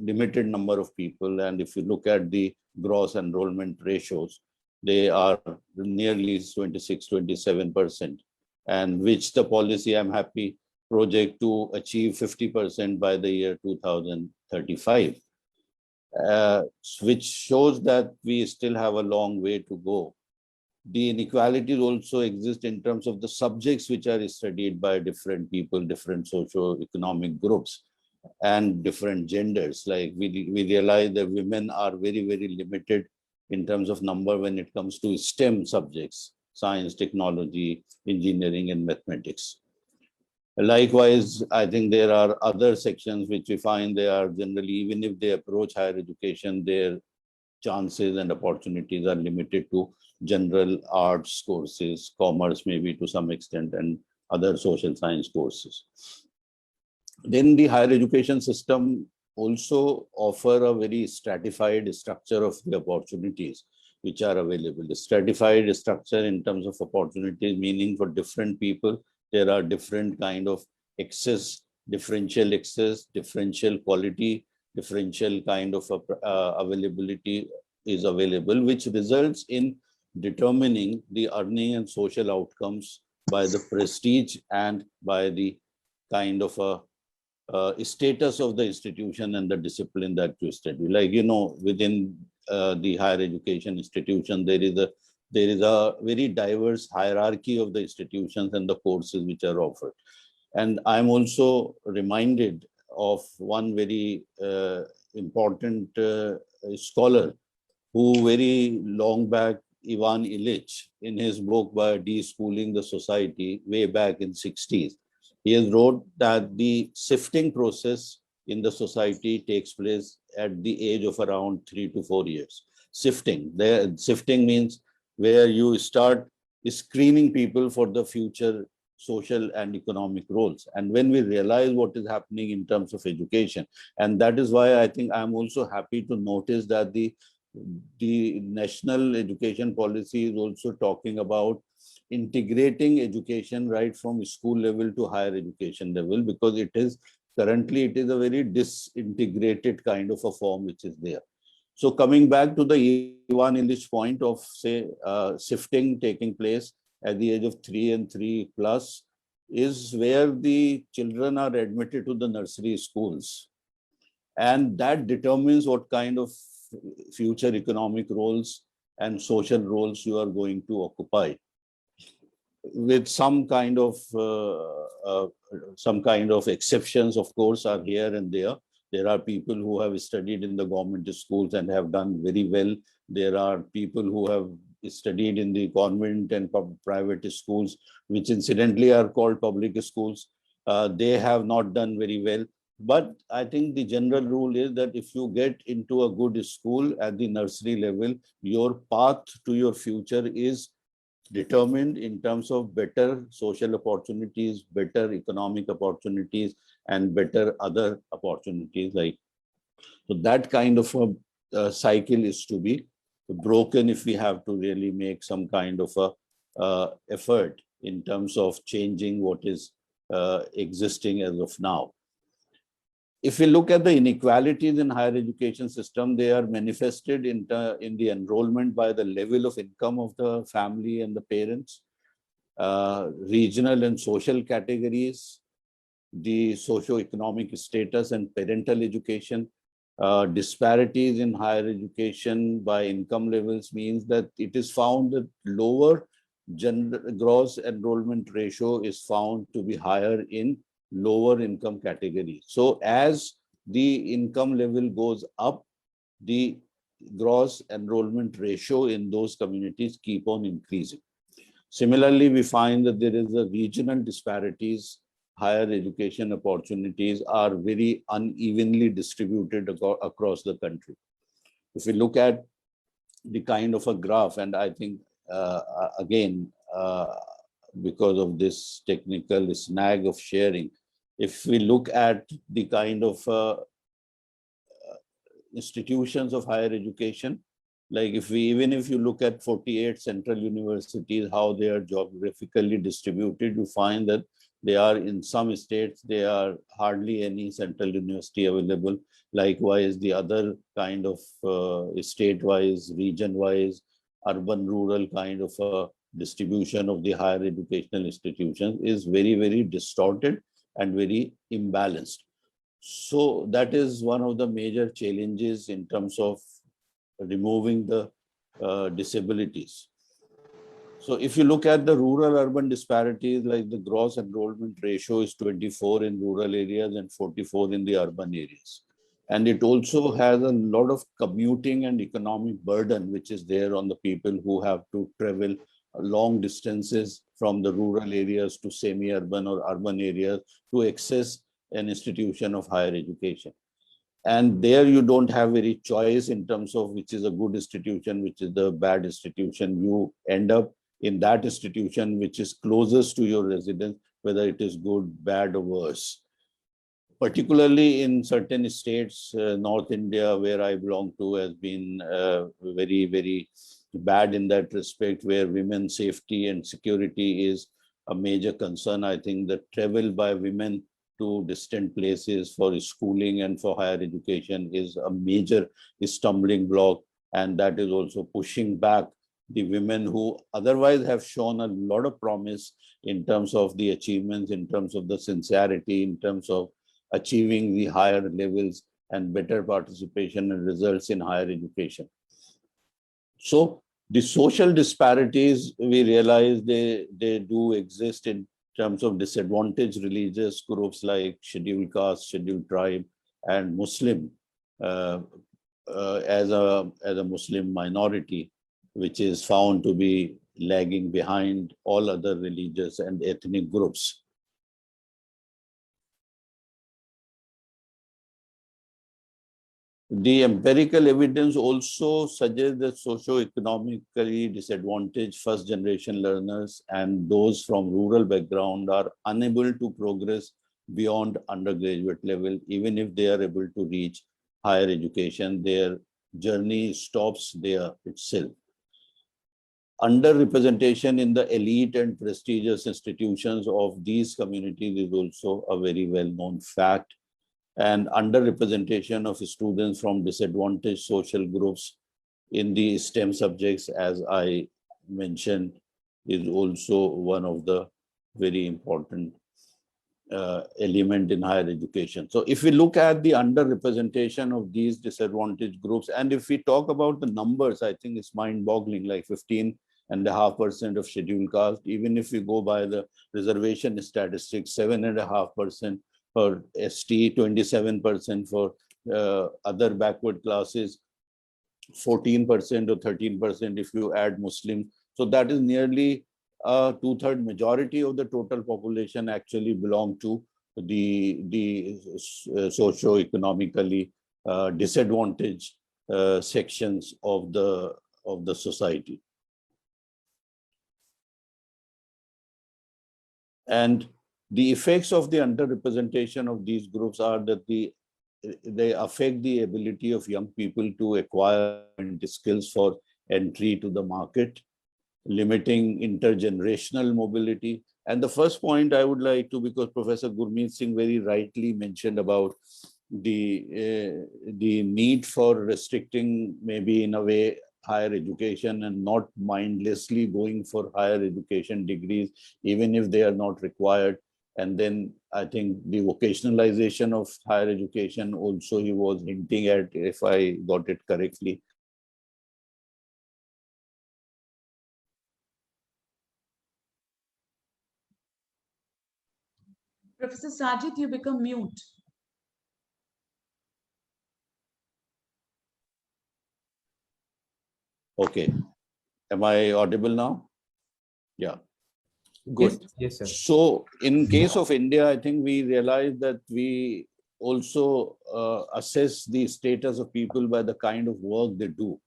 limited number of people. And if you look at the gross enrollment ratios, they are nearly 26, 27%, and which the policy, I'm happy, project to achieve 50% by the year 2035, which shows that we still have a long way to go. The inequalities also exist in terms of the subjects which are studied by different people, different socio-economic groups, and different genders. Like we realize that women are very, very limited in terms of number when it comes to STEM subjects, science, technology, engineering, and mathematics. Likewise, I think there are other sections which we find they are generally, even if they approach higher education, their chances and opportunities are limited to general arts courses, commerce maybe to some extent, and other social science courses. Then the higher education system also offer a very stratified structure of the opportunities which are available. The stratified structure in terms of opportunities, meaning for different people, there are different kind of access, differential access, differential quality, differential kind of availability is available, which results in determining the earning and social outcomes by the prestige and by the kind of a status of the institution and the discipline that you study. Like, you know, within the higher education institution, there is a very diverse hierarchy of the institutions and the courses which are offered. And I'm also reminded of one very important scholar who very long back, Ivan Illich, in his book by Deschooling the Society, way back in 60s, he has wrote that the sifting process in the society takes place at the age of around 3 to 4 years. Sifting means where you start screening people for the future social and economic roles. And when we realize what is happening in terms of education, and that is why I think I'm also happy to notice that the national education policy is also talking about integrating education right from school level to higher education level, because currently it is a very disintegrated kind of a form which is there. So coming back to the Ivan Illich point of, say, shifting taking place at the age of 3 and 3+ is where the children are admitted to the nursery schools. And that determines what kind of future economic roles and social roles you are going to occupy, with some kind of exceptions, of course, are here and there. There are people who have studied in the government schools and have done very well. There are people who have studied in the convent and private schools, which incidentally are called public schools. They have not done very well. But I think the general rule is that if you get into a good school at the nursery level, your path to your future is determined in terms of better social opportunities, better economic opportunities, and better other opportunities. So that kind of a cycle is to be broken if we have to really make some kind of a effort in terms of changing what is existing as of now. If we look at the inequalities in higher education system, they are manifested in the enrollment by the level of income of the family and the parents, regional and social categories, the socio-economic status and parental education. Disparities in higher education by income levels means that it is found that lower gross enrollment ratio is found to be higher in lower income categories. So as the income level goes up, the gross enrollment ratio in those communities keep on increasing. Similarly, we find that there is a regional disparities. Higher education opportunities are very unevenly distributed across the country. If we look at the kind of a graph, and I think again, because of this technical snag of sharing, if we look at the kind of institutions of higher education, like even if you look at 48 central universities, how they are geographically distributed, you find that they are in some states, there are hardly any central university available. Likewise, the other kind of state-wise, region-wise, urban-rural kind of distribution of the higher educational institutions is very, very distorted and very imbalanced. So that is one of the major challenges in terms of removing the disabilities. So if you look at the rural-urban disparities, like the gross enrollment ratio is 24 in rural areas and 44 in the urban areas. And it also has a lot of commuting and economic burden, which is there on the people who have to travel long distances from the rural areas to semi-urban or urban areas to access an institution of higher education. And there you don't have very choice in terms of which is a good institution, which is the bad institution. You end up in that institution which is closest to your residence, whether it is good, bad, or worse. Particularly in certain states, North India, where I belong to, has been very, very bad in that respect, where women's safety and security is a major concern. I think the travel by women to distant places for schooling and for higher education is a major stumbling block, and that is also pushing back the women who otherwise have shown a lot of promise in terms of the achievements, in terms of the sincerity, in terms of achieving the higher levels and better participation and results in higher education. So the social disparities, we realize they do exist in terms of disadvantaged religious groups like scheduled caste, scheduled tribe, and Muslim as a Muslim minority, which is found to be lagging behind all other religious and ethnic groups. The empirical evidence also suggests that socioeconomically disadvantaged first-generation learners and those from rural background are unable to progress beyond undergraduate level. Even if they are able to reach higher education, their journey stops there itself. Underrepresentation in the elite and prestigious institutions of these communities is also a very well-known fact. And underrepresentation of students from disadvantaged social groups in the STEM subjects, as I mentioned, is also one of the very important element in higher education. So if we look at the underrepresentation of these disadvantaged groups, and if we talk about the numbers, I think it's mind-boggling, like 15.5% of scheduled caste. Even if we go by the reservation statistics, 7.5% for ST, 27% for other backward classes, 14% or 13% if you add Muslim. So that is nearly a 2/3 majority of the total population actually belong to the socio-economically disadvantaged sections of the society. And the effects of the underrepresentation of these groups are that they affect the ability of young people to acquire skills for entry to the market, limiting intergenerational mobility. And the first point I would like to, because Professor Gurmeet Singh very rightly mentioned about the need for restricting, maybe in a way, higher education and not mindlessly going for higher education degrees, even if they are not required. And then I think the vocationalization of higher education also he was hinting at, if I got it correctly. Professor Sajid, you become mute. Okay. Am I audible now? Yeah. Good. Yes, sir. So in case of India, I think we realized that we also assess the status of people by the kind of work they do.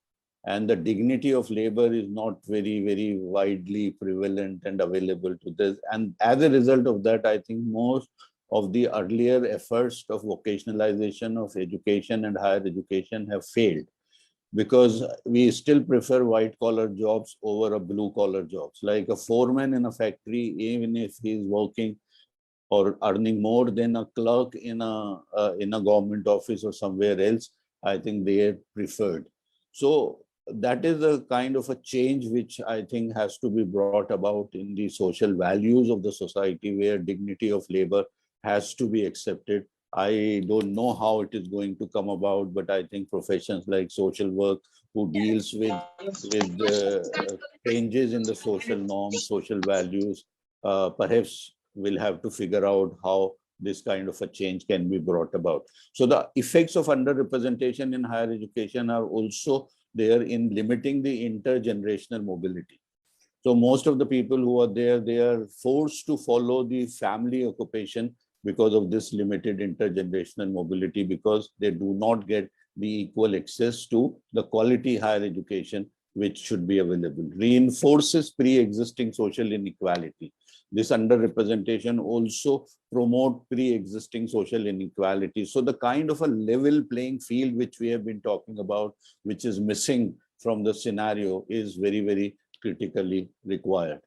And the dignity of labor is not very, very widely prevalent and available to this. And as a result of that, I think most of the earlier efforts of vocationalization of education and higher education have failed, because we still prefer white collar jobs over a blue collar jobs. Like a foreman in a factory, even if he's working or earning more than a clerk in a government office or somewhere else, I think they are preferred. So that is a kind of a change which I think has to be brought about in the social values of the society, where dignity of labor has to be accepted. I don't know how it is going to come about, but I think professions like social work, who deals with changes in the social norms, social values, perhaps will have to figure out how this kind of a change can be brought about. So the effects of underrepresentation in higher education are also there in limiting the intergenerational mobility. So most of the people who are there, they are forced to follow the family occupation because of this limited intergenerational mobility, because they do not get the equal access to the quality higher education which should be available. Reinforces pre-existing social inequality. This underrepresentation also promote pre-existing social inequality. So the kind of a level playing field which we have been talking about, which is missing from the scenario, is very, very critically required.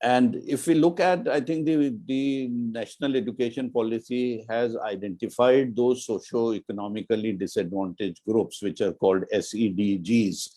And if we look at, I think the national education policy has identified those socio-economically disadvantaged groups, which are called SEDGs,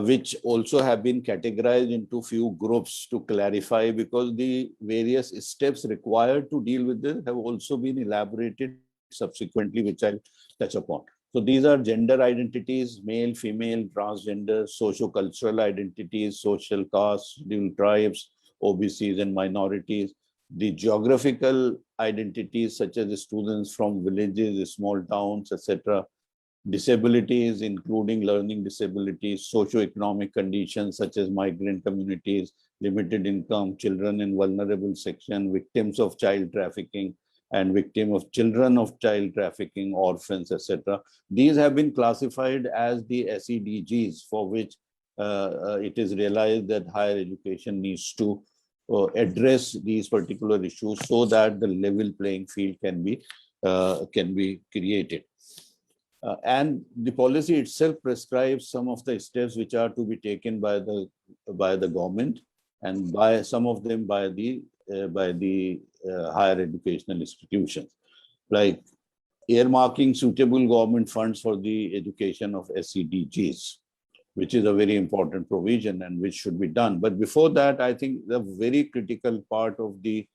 which also have been categorized into few groups to clarify, because the various steps required to deal with this have also been elaborated subsequently, which I'll touch upon. So these are gender identities: male, female, transgender, socio-cultural identities, social castes, scheduled tribes, OBCs and minorities, the geographical identities such as the students from villages, small towns, etc., disabilities, including learning disabilities, socioeconomic conditions such as migrant communities, limited income, children in vulnerable section, victims of child trafficking, and victim of children of child trafficking, orphans, etc. These have been classified as the SEDGs, for which it is realized that higher education needs to address these particular issues so that the level playing field can be created. And the policy itself prescribes some of the steps which are to be taken by the government, and by some of them by the higher educational institutions, like earmarking suitable government funds for the education of SEDGs, which is a very important provision and which should be done. But before that, I think the very critical part of the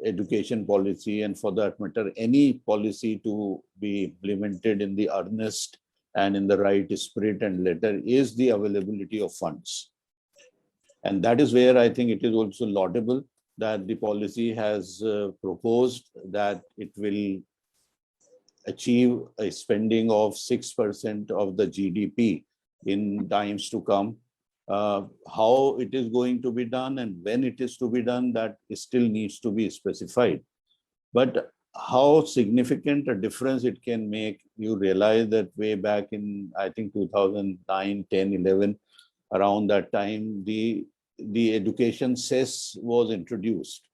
education policy, and for that matter, any policy to be implemented in the earnest and in the right spirit and letter, is the availability of funds. And that is where I think it is also laudable that the policy has proposed that it will achieve a spending of 6% of the GDP in times to come. How it is going to be done and when it is to be done, that still needs to be specified. But how significant a difference it can make, you realize that way back in, I think, 2009, 10, 11, around that time, the education cess was introduced.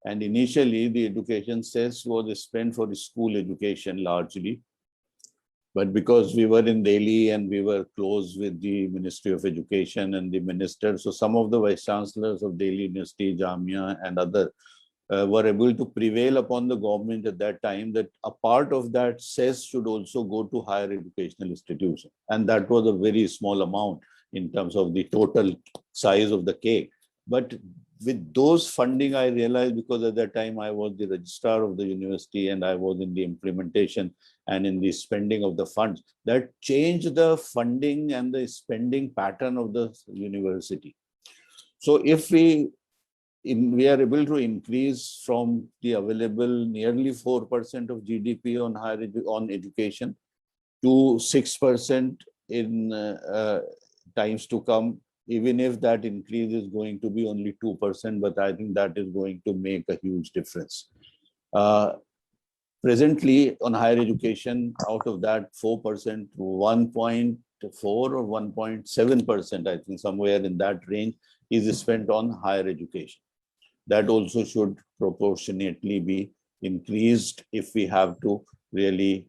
And initially, the education cess was spent for the school education largely. But because we were in Delhi and we were close with the Ministry of Education and the minister, so some of the vice-chancellors of Delhi University, Jamia and other were able to prevail upon the government at that time that a part of that cess should also go to higher educational institutions. And that was a very small amount in terms of the total size of the cake. But with those funding, I realized, because at that time I was the registrar of the university and I was in the implementation and in the spending of the funds, that changed the funding and the spending pattern of the university. So if we are able to increase from the available nearly 4% of GDP on education to 6% in times to come, even if that increase is going to be only 2%, but I think that is going to make a huge difference. Presently, on higher education, out of that 4%, 1.4 or 1.7%, I think somewhere in that range, is spent on higher education. That also should proportionately be increased if we have to really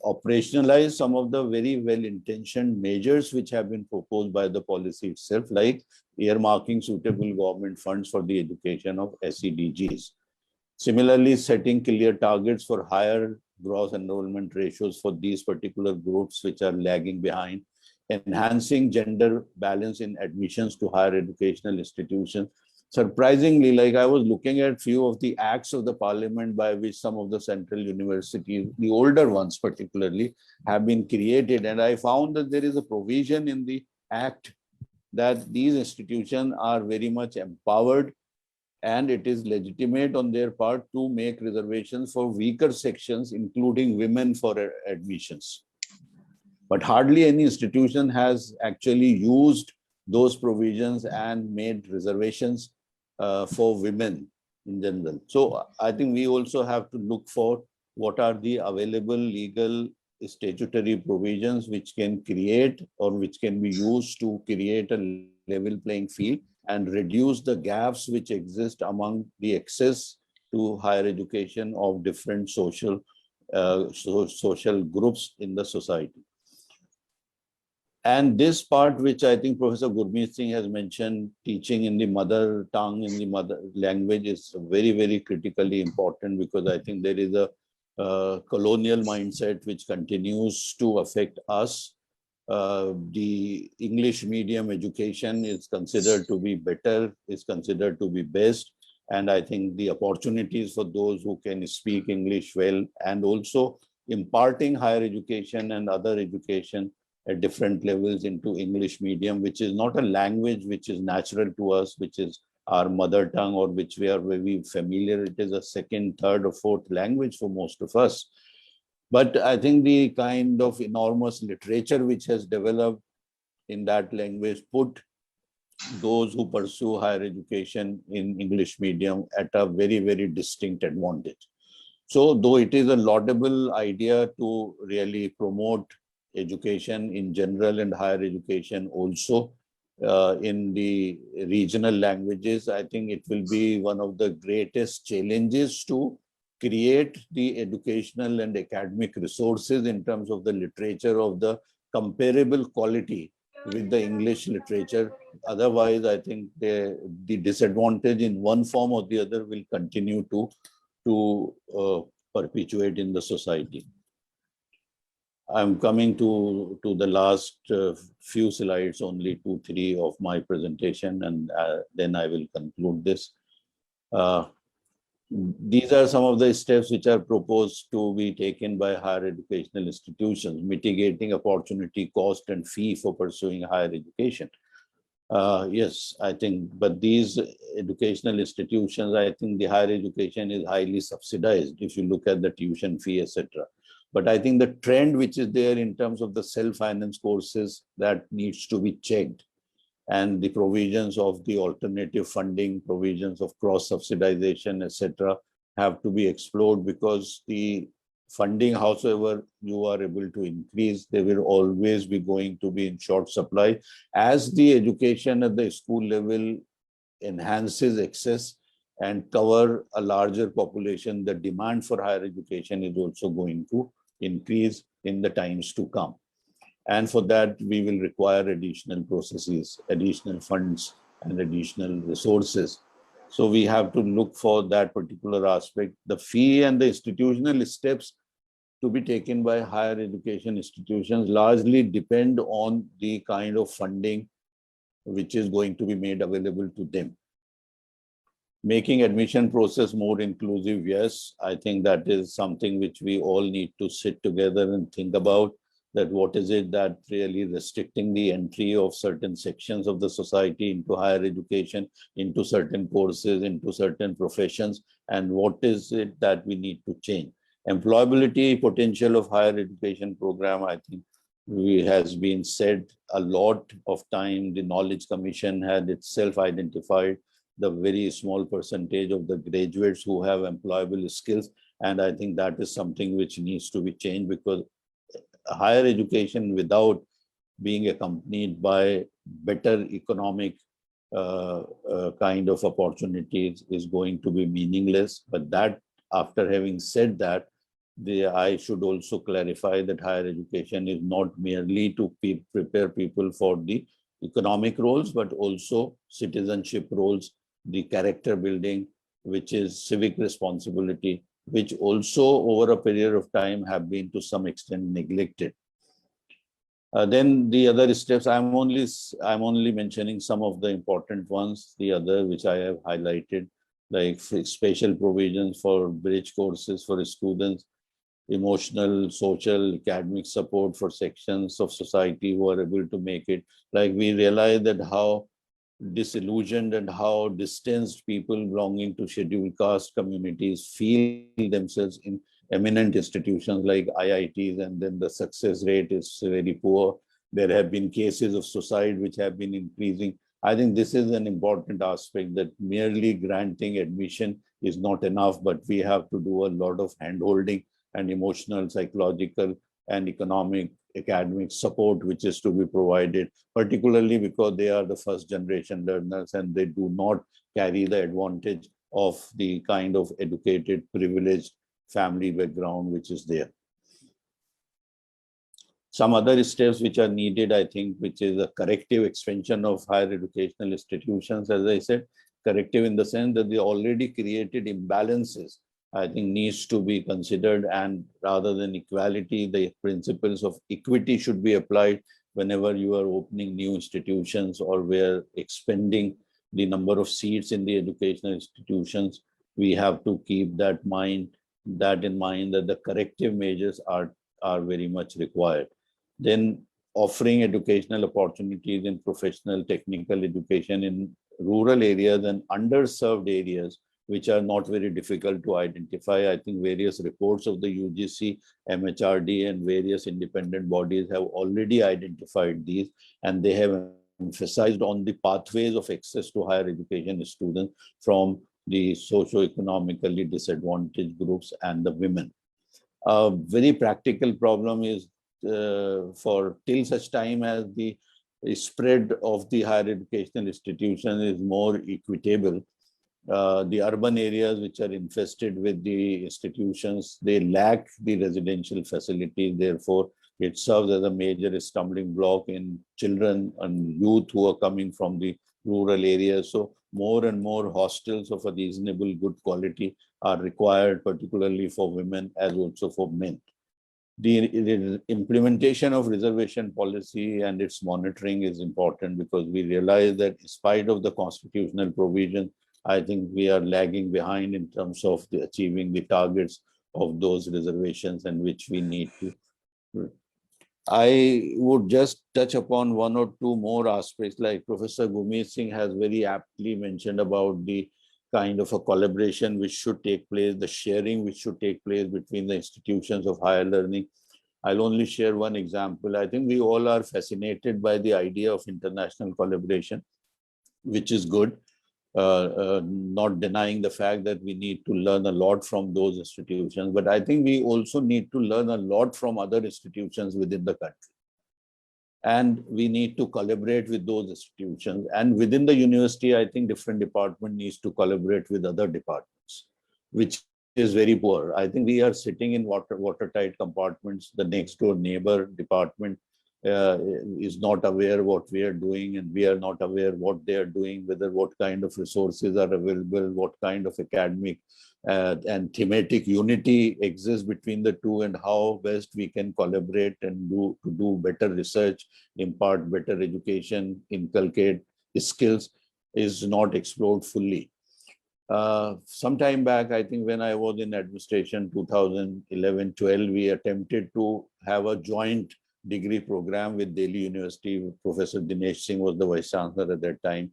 operationalize some of the very well-intentioned measures which have been proposed by the policy itself, like earmarking suitable government funds for the education of SEDGs. Similarly, setting clear targets for higher gross enrollment ratios for these particular groups which are lagging behind, enhancing gender balance in admissions to higher educational institutions. Surprisingly, like I was looking at few of the acts of the parliament by which some of the central universities, the older ones particularly, have been created. And I found that there is a provision in the act that these institutions are very much empowered and it is legitimate on their part to make reservations for weaker sections, including women, for admissions. But hardly any institution has actually used those provisions and made reservations for women in general. So I think we also have to look for what are the available legal statutory provisions which can create or which can be used to create a level playing field and reduce the gaps which exist among the access to higher education of different social groups in the society. And this part, which I think Professor Gurmeet Singh has mentioned, teaching in the mother tongue, in the mother language, is very, very critically important, because I think there is a colonial mindset which continues to affect us. The English medium education is considered to be better, is considered to be best. And I think the opportunities for those who can speak English well, and also imparting higher education and other education at different levels into English medium, which is not a language which is natural to us, which is our mother tongue, or which we are very familiar. It is a second, third, or fourth language for most of us. But I think the kind of enormous literature which has developed in that language put those who pursue higher education in English medium at a very, very distinct advantage. So though it is a laudable idea to really promote education in general and higher education also in the regional languages, I think it will be one of the greatest challenges to create the educational and academic resources in terms of the literature of the comparable quality with the English literature. Otherwise, I think the disadvantage in one form or the other will continue to perpetuate in the society. I'm coming to the last few slides, only 2-3 of my presentation, and then I will conclude this. These are some of the steps which are proposed to be taken by higher educational institutions, mitigating opportunity cost and fee for pursuing higher education. Yes, I think, but these educational institutions, I think the higher education is highly subsidized if you look at the tuition fee, etc. But I think the trend which is there in terms of the self-finance courses, that needs to be checked. And the provisions of the alternative funding, provisions of cross-subsidization, etc., have to be explored, because the funding, howsoever you are able to increase, they will always be going to be in short supply. As the education at the school level enhances access and cover a larger population, the demand for higher education is also going to increase in the times to come. And for that, we will require additional processes, additional funds, and additional resources. So we have to look for that particular aspect. The fee and the institutional steps to be taken by higher education institutions largely depend on the kind of funding which is going to be made available to them. Making admission process more inclusive, yes, I think that is something which we all need to sit together and think about, that what is it that really restricting the entry of certain sections of the society into higher education, into certain courses, into certain professions, and what is it that we need to change. Employability potential of higher education program, I think has been said a lot of time. The Knowledge Commission had itself identified the very small percentage of the graduates who have employable skills. And I think that is something which needs to be changed, because higher education without being accompanied by better economic kind of opportunities is going to be meaningless. But that, after having said that, I should also clarify that higher education is not merely to prepare people for the economic roles, but also citizenship roles, the character building, which is civic responsibility, which also over a period of time have been to some extent neglected. Then the other steps, I'm only mentioning some of the important ones. The other which I have highlighted, like special provisions for bridge courses for students, emotional, social, academic support for sections of society who are able to make it. Like, we realize that how disillusioned and how distanced people belonging to scheduled caste communities feel themselves in eminent institutions like IITs, and then the success rate is very poor. There have been cases of suicide which have been increasing. I think this is an important aspect, that merely granting admission is not enough, but we have to do a lot of hand-holding and emotional, psychological, and economic, academic support which is to be provided, particularly because they are the first generation learners and they do not carry the advantage of the kind of educated, privileged family background which is there. Some other steps which are needed, I think, which is a corrective expansion of higher educational institutions. As I said, corrective in the sense that they already created imbalances, I think, needs to be considered, and rather than equality, the principles of equity should be applied whenever you are opening new institutions or where expanding the number of seats in the educational institutions. We have to keep that in mind, that the corrective measures are very much required. Then offering educational opportunities in professional technical education in rural areas and underserved areas, which are not very difficult to identify. I think various reports of the UGC, MHRD, and various independent bodies have already identified these, and they have emphasized on the pathways of access to higher education students from the socioeconomically disadvantaged groups and the women. A very practical problem is for till such time as the spread of the higher educational institution is more equitable. The urban areas which are infested with the institutions, they lack the residential facilities. Therefore, it serves as a major stumbling block in children and youth who are coming from the rural areas. So more and more hostels of a reasonable good quality are required, particularly for women as also for men. The implementation of reservation policy and its monitoring is important, because we realize that in spite of the constitutional provision, I think we are lagging behind in terms of achieving the targets of those reservations, and which we need to. I would just touch upon one or two more aspects, like Professor Gurmeet Singh has very aptly mentioned about the kind of a collaboration which should take place, the sharing which should take place between the institutions of higher learning. I'll only share one example. I think we all are fascinated by the idea of international collaboration, which is good. Not denying the fact that we need to learn a lot from those institutions, but I think we also need to learn a lot from other institutions within the country. And we need to collaborate with those institutions. And within the university, I think different department needs to collaborate with other departments, which is very poor. I think we are sitting in watertight compartments. The next door neighbor department is not aware what we are doing, and we are not aware what they are doing, whether what kind of resources are available, what kind of academic and thematic unity exists between the two, and how best we can collaborate and do better research, impart better education, inculcate skills, is not explored fully. Some time back, I think when I was in administration, 2011-12, we attempted to have a joint degree program with Delhi University. Professor Dinesh Singh was the Vice-Chancellor at that time.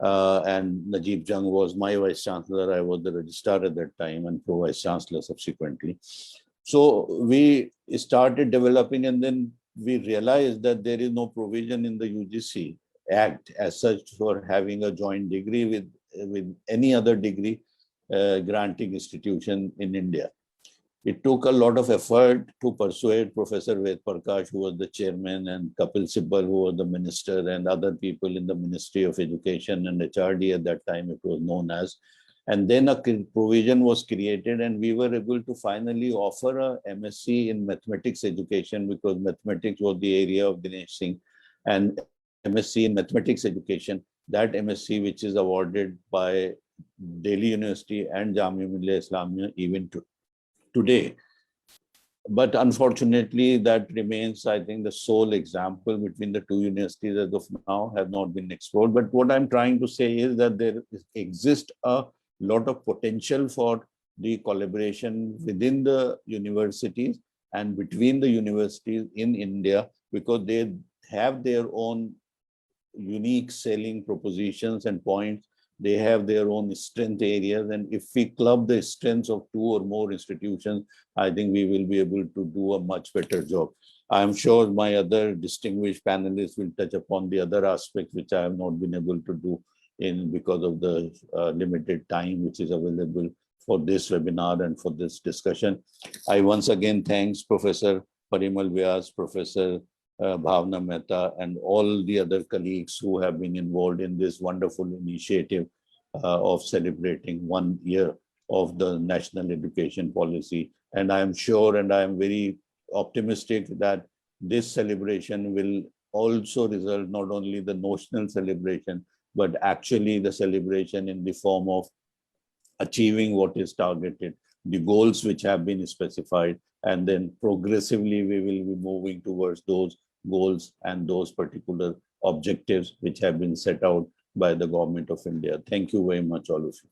And Najib Jung was my Vice-Chancellor. I was the Registrar at that time and Pro-Vice-Chancellor subsequently. So we started developing, and then we realized that there is no provision in the UGC Act as such for having a joint degree with any other degree granting institution in India. It took a lot of effort to persuade Professor Ved Prakash, who was the chairman, and Kapil Sibal, who was the minister, and other people in the Ministry of Education and HRD at that time it was known as. And then a provision was created, and we were able to finally offer a MSc in mathematics education, because mathematics was the area of Dinesh Singh, and MSc in mathematics education. That MSc, which is awarded by Delhi University and Jamia Millia Islamia even today. But unfortunately, that remains, I think, the sole example between the two universities as of now have not been explored. But what I'm trying to say is that there exists a lot of potential for the collaboration within the universities and between the universities in India, because they have their own unique selling propositions and points. They have their own strength areas, and if we club the strengths of two or more institutions, I think we will be able to do a much better job. I am sure my other distinguished panelists will touch upon the other aspects which I have not been able to do because of the limited time which is available for this webinar and for this discussion. I once again thanks Professor Parimal Vyas, Professor Bhavna Mehta, and all the other colleagues who have been involved in this wonderful initiative of celebrating 1 year of the national education policy. And I am sure, and I am very optimistic that this celebration will also result not only the notional celebration, but actually the celebration in the form of achieving what is targeted, the goals which have been specified, and then progressively we will be moving towards those goals and those particular objectives which have been set out by the Government of India. Thank you very much, all of you.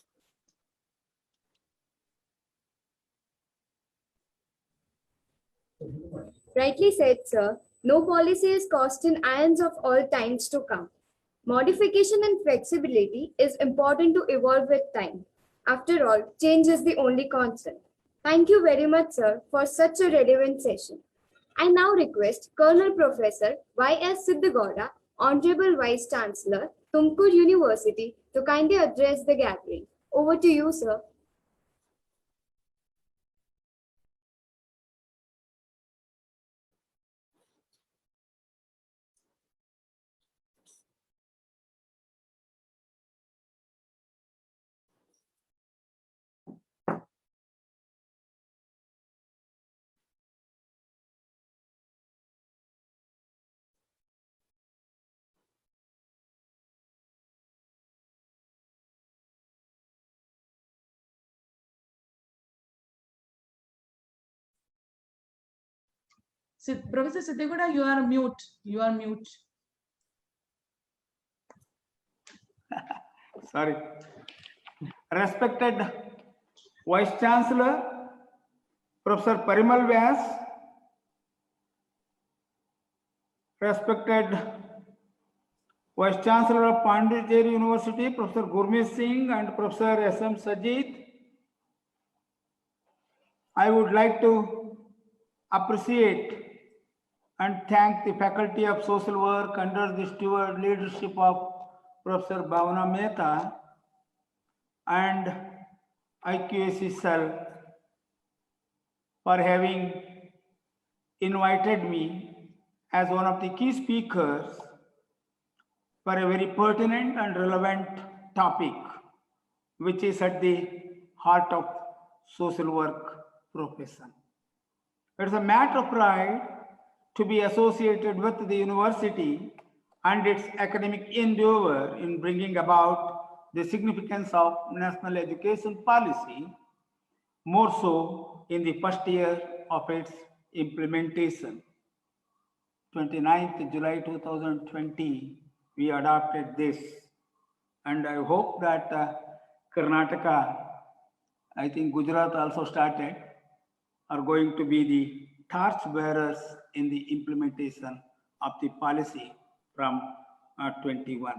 Rightly said, sir. No policy is cast in irons of all times to come. Modification and flexibility is important to evolve with time. After all, change is the only constant. Thank you very much, sir, for such a relevant session. I now request Colonel Professor Y.S. Siddhagowda, Honorable Vice-Chancellor, Tumkur University, to kindly address the gathering. Over to you, sir. Professor Siddhagowda, you are mute. You are mute. Sorry. Respected Vice-Chancellor, Professor Parimal Vyas, respected Vice-Chancellor of Pondicherry University, Professor Gurmeet Singh and Professor S.M. Sajid, I would like to appreciate and thank the Faculty of Social Work under the steward leadership of Professor Bhavana Mehta and IQAC cell for having invited me as one of the key speakers for a very pertinent and relevant topic, which is at the heart of social work profession. It's a matter of pride to be associated with the university and its academic endeavor in bringing about the significance of national education policy, more so in the first year of its implementation. 29th July 2020, we adopted this. And I hope that Karnataka, I think Gujarat also started, are going to be the torch bearers in the implementation of the policy from 21.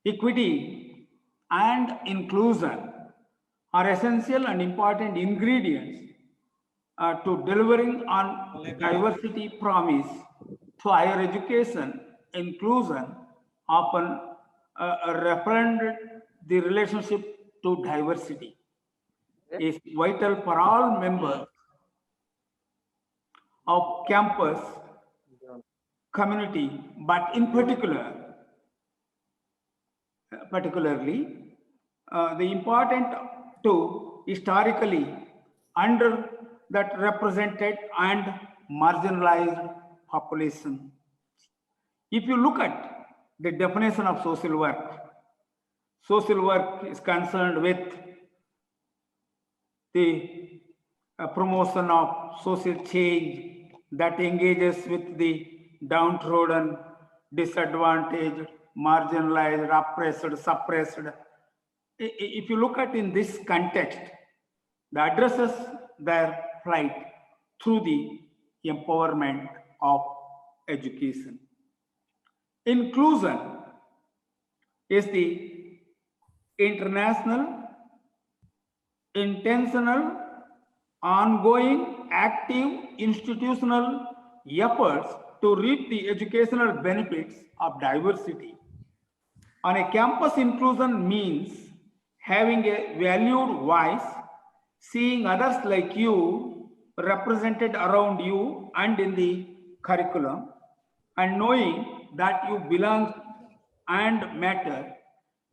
Equity and inclusion are essential and important ingredients to delivering on diversity promise to higher education. Inclusion often referred the relationship to diversity is vital for all members of campus community, but in particularly the important to historically under that represented and marginalized population. If you look at the definition of social work is concerned with the promotion of social change that engages with the downtrodden, disadvantaged, marginalized, oppressed, suppressed. If you look at in this context, that addresses their plight through the empowerment of education. Inclusion is the international, intentional, ongoing, active, institutional efforts to reap the educational benefits of diversity. On a campus, inclusion means having a valued voice, seeing others like you represented around you and in the curriculum, and knowing that you belong and matter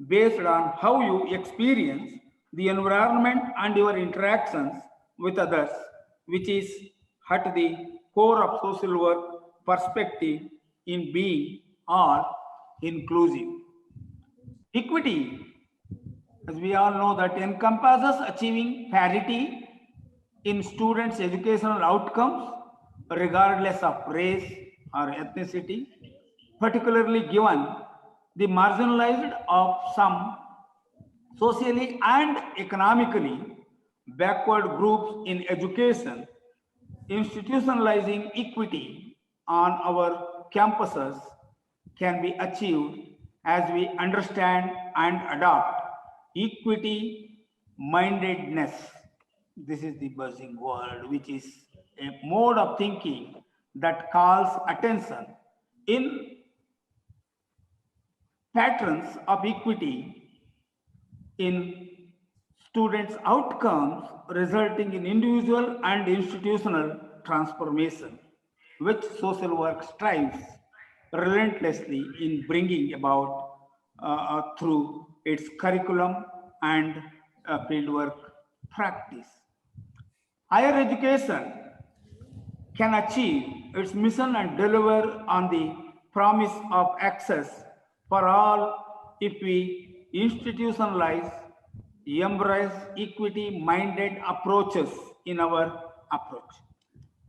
based on how you experience the environment and your interactions with others, which is at the core of social work perspective in being all inclusive. Equity, as we all know, that encompasses achieving parity in students' educational outcomes regardless of race or ethnicity, particularly given the marginalized of some socially and economically backward groups in education. Institutionalizing equity on our campuses can be achieved as we understand and adopt equity-mindedness. This is the buzzing word, which is a mode of thinking that calls attention in patterns of equity in students' outcomes, resulting in individual and institutional transformation, which social work strives relentlessly in bringing about through its curriculum and fieldwork practice. Higher education can achieve its mission and deliver on the promise of access for all if we institutionalize, embrace equity-minded approaches in our approach.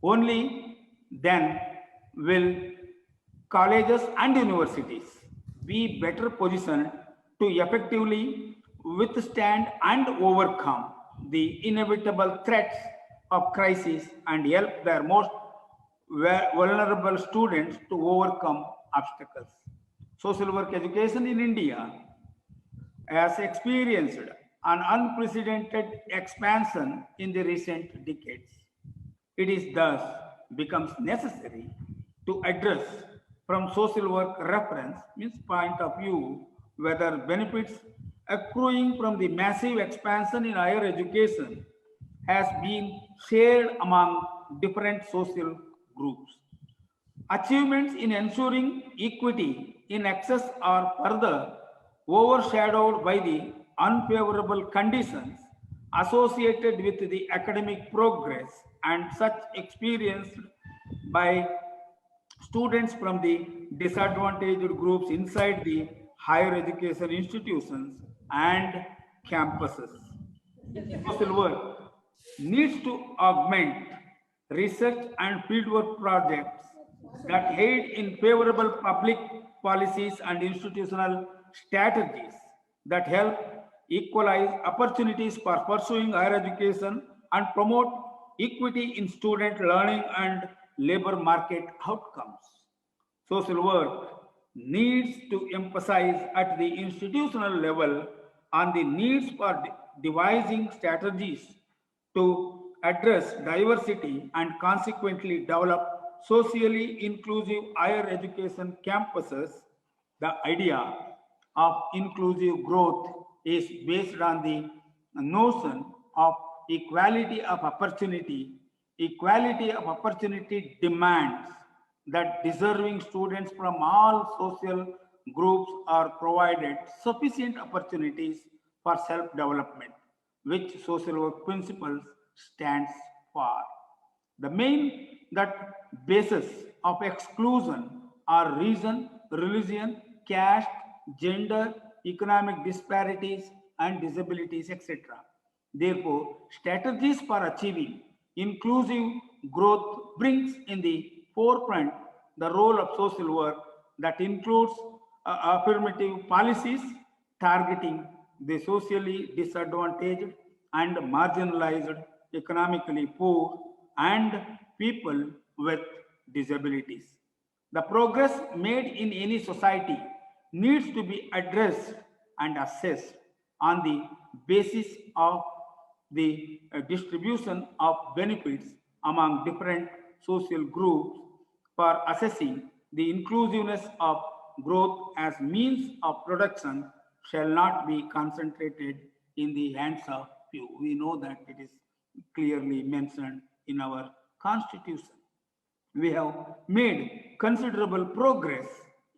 Only then will colleges and universities be better positioned to effectively withstand and overcome the inevitable threats of crisis and help their most vulnerable students to overcome obstacles. Social work education in India has experienced an unprecedented expansion in the recent decades. It is thus becomes necessary to address from social work reference means point of view whether benefits accruing from the massive expansion in higher education has been shared among different social groups. Achievements in ensuring equity in access are further overshadowed by the unfavorable conditions associated with the academic progress and such experienced by students from the disadvantaged groups inside the higher education institutions and campuses. Social work needs to augment research and fieldwork projects that aid in favorable public policies and institutional strategies that help equalize opportunities for pursuing higher education and promote equity in student learning and labor market outcomes. Social work needs to emphasize at the institutional level on the needs for devising strategies to address diversity and consequently develop socially inclusive higher education campuses. The idea of inclusive growth is based on the notion of equality of opportunity. Equality of opportunity demands that deserving students from all social groups are provided sufficient opportunities for self-development, which social work principles stands for. The main basis of exclusion are reason, religion, caste, gender, economic disparities, and disabilities, etc. Therefore, strategies for achieving inclusive growth brings in the forefront the role of social work that includes affirmative policies targeting the socially disadvantaged and marginalized, economically poor, and people with disabilities. The progress made in any society needs to be addressed and assessed on the basis of the distribution of benefits among different social groups for assessing the inclusiveness of growth as means of production shall not be concentrated in the hands of few. We know that it is clearly mentioned in our constitution. We have made considerable progress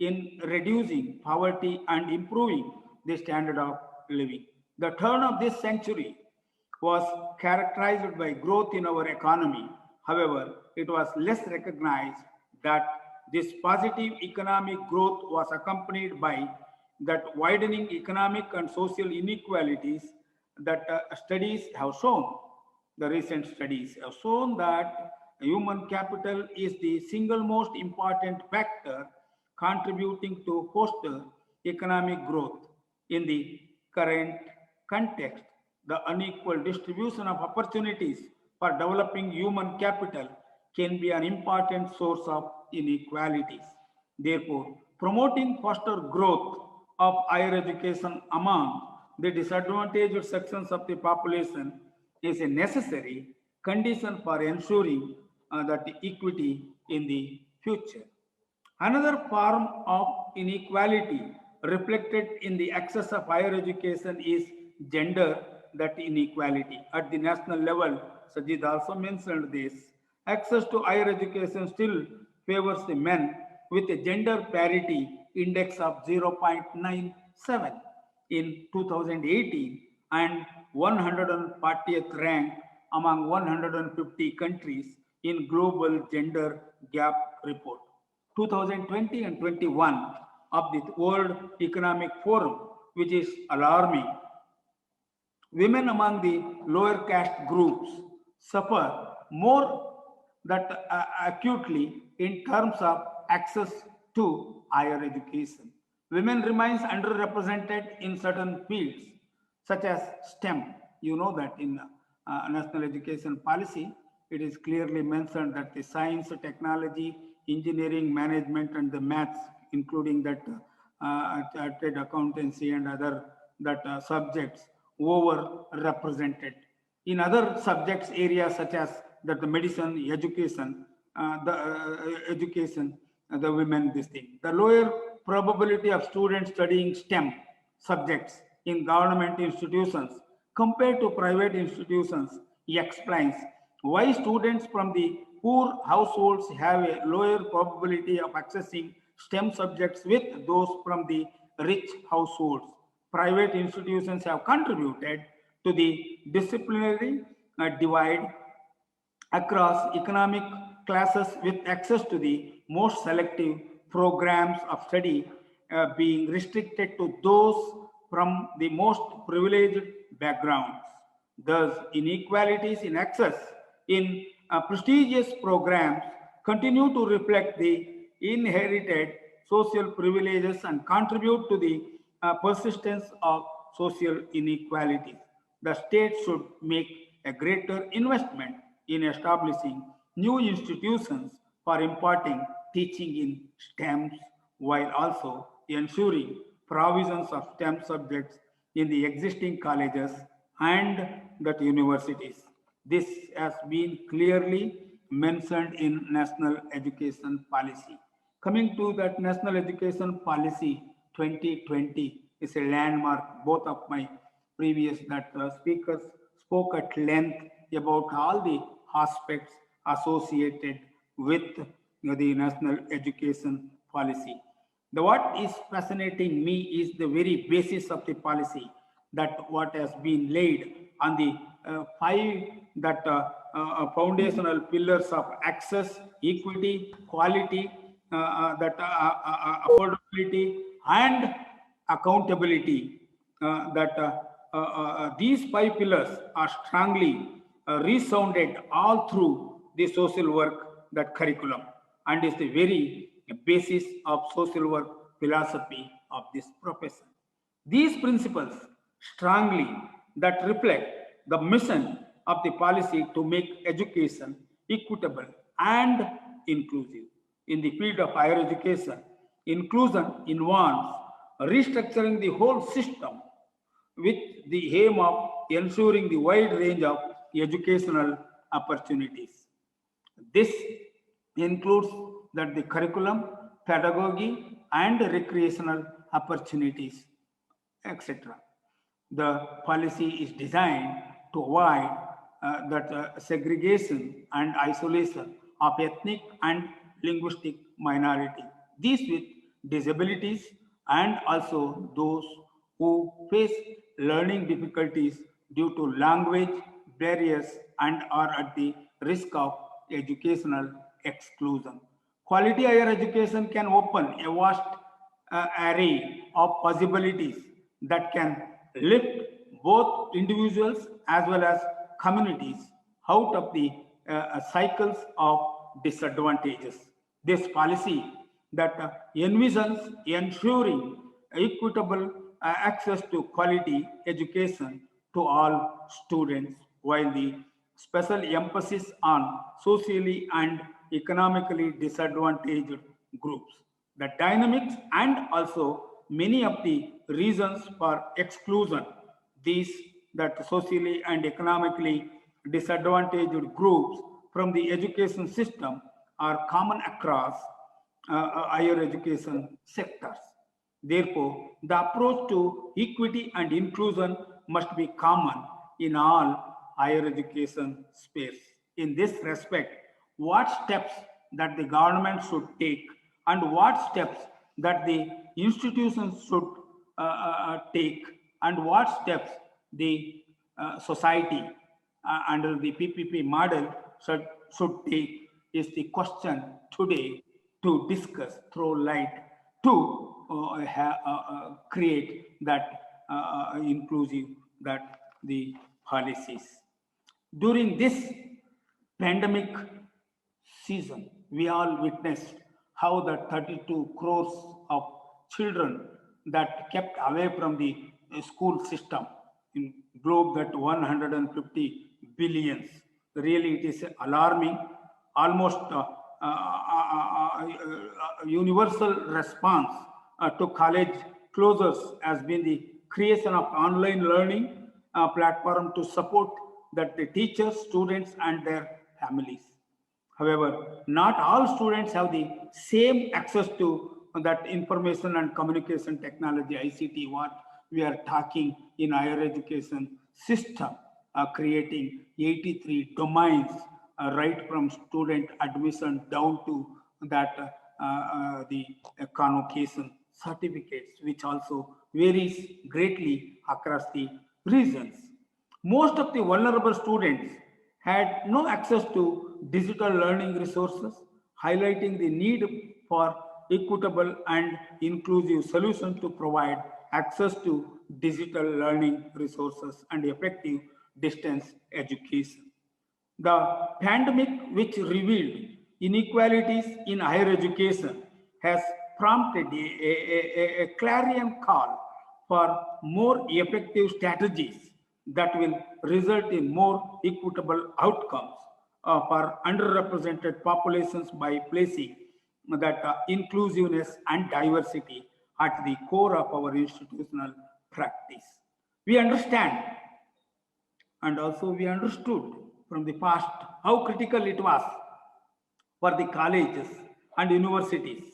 in reducing poverty and improving the standard of living. The turn of this century was characterized by growth in our economy. However, it was less recognized that this positive economic growth was accompanied by that widening economic and social inequalities that studies have shown. The recent studies have shown that human capital is the single most important factor contributing to foster economic growth. In the current context, the unequal distribution of opportunities for developing human capital can be an important source of inequalities. Therefore, promoting foster growth of higher education among the disadvantaged sections of the population is a necessary condition for ensuring that equity in the future. Another form of inequality reflected in the access of higher education is gender that inequality. At the national level, Sajid also mentioned this. Access to higher education still favors the men with a gender parity index of 0.97 in 2018 and 140th rank among 150 countries in Global Gender Gap Report 2020 and 21 of the World Economic Forum, which is alarming. Women among the lower caste groups suffer more that acutely in terms of access to higher education. Women remains underrepresented in certain fields such as STEM. You know that in National Education Policy, it is clearly mentioned that the science, technology, engineering, management, and the maths, including that chartered accountancy and other subjects, overrepresented. In other subjects areas such as that the medicine, education, the women, this thing. The lower probability of students studying STEM subjects in government institutions compared to private institutions explains why students from the poor households have a lower probability of accessing STEM subjects with those from the rich households. Private institutions have contributed to the disciplinary divide across economic classes, with access to the most selective programs of study being restricted to those from the most privileged backgrounds. Thus, inequalities in access in prestigious programs continue to reflect the inherited social privileges and contribute to the persistence of social inequalities. The state should make a greater investment in establishing new institutions for imparting teaching in STEMs, while also ensuring provisions of STEM subjects in the existing colleges and that universities. This has been clearly mentioned in National Education Policy. Coming to that National Education Policy 2020 is a landmark. Both of my previous speakers spoke at length about all the aspects associated with the National Education Policy. What is fascinating me is the very basis of the policy, that what has been laid on the five foundational pillars of access, equity, quality, affordability, and accountability. These five pillars are strongly resounded all through the social work curriculum, and is the very basis of social work philosophy of this profession. These principles strongly reflect the mission of the policy to make education equitable and inclusive. In the field of higher education, inclusion involves restructuring the whole system with the aim of ensuring the wide range of educational opportunities. This includes the curriculum, pedagogy, and recreational opportunities, etc. The policy is designed to avoid segregation and isolation of ethnic and linguistic minority, these with disabilities, and also those who face learning difficulties due to language barriers and are at the risk of educational exclusion. Quality higher education can open a vast array of possibilities that can lift both individuals as well as communities out of the cycles of disadvantages. This policy envisions ensuring equitable access to quality education to all students, while the special emphasis on socially and economically disadvantaged groups. The dynamics and also many of the reasons for exclusion, these that socially and economically disadvantaged groups from the education system are common across higher education sectors. Therefore, the approach to equity and inclusion must be common in all higher education space. In this respect, what steps that the government should take and what steps that the institutions should take and what steps the society under the PPP model should take is the question today to discuss, throw light to create that inclusive that the policies. During this pandemic season, we all witnessed how the 32 crores of children that kept away from the school system in globe that 150 billions. Really, it is alarming. Almost universal response to college closures has been the creation of online learning platform to support that the teachers, students, and their families. However, not all students have the same access to that information and communication technology, ICT, what we are talking in higher education system, creating 83 domains, right from student admission down to that the convocation certificates, which also varies greatly across the regions. Most of the vulnerable students had no access to digital learning resources, highlighting the need for equitable and inclusive solutions to provide access to digital learning resources and effective distance education. The pandemic, which revealed inequalities in higher education, has prompted a clarion call for more effective strategies that will result in more equitable outcomes for underrepresented populations by placing that inclusiveness and diversity at the core of our institutional practice. We understand and also we understood from the past how critical it was for the colleges and universities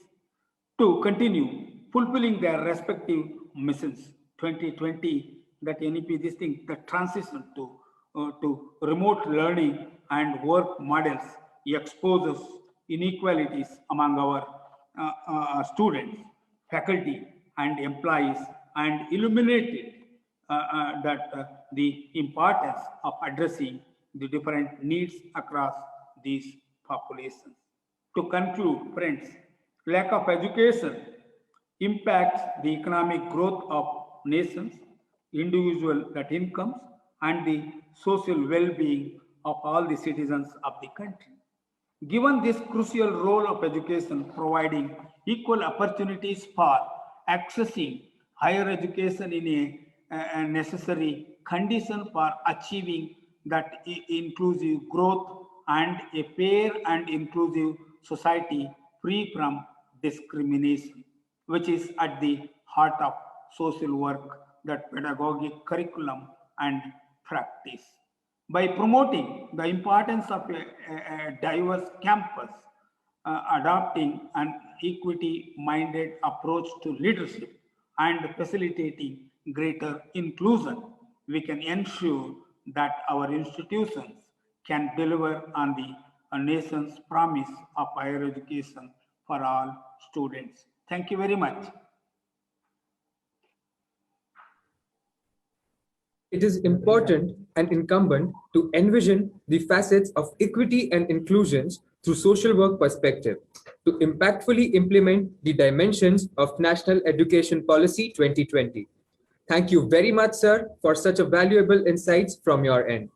to continue fulfilling their respective missions. 2020, that NEP, this thing, the transition to remote learning and work models exposes inequalities among our students, faculty, and employees, and illuminated the importance of addressing the different needs across these populations. To conclude, friends, lack of education impacts the economic growth of nations, individual incomes, and the social well-being of all the citizens of the country. Given this crucial role of education providing equal opportunities for accessing higher education in a necessary condition for achieving that inclusive growth and a fair and inclusive society free from discrimination, which is at the heart of social work, that pedagogic curriculum and practice. By promoting the importance of a diverse campus, adopting an equity-minded approach to leadership, and facilitating greater inclusion, we can ensure that our institutions can deliver on the nation's promise of higher education for all students. Thank you very much. It is important and incumbent to envision the facets of equity and inclusions through social work perspective to impactfully implement the dimensions of National Education Policy 2020. Thank you very much, sir, for such a valuable insights from your end.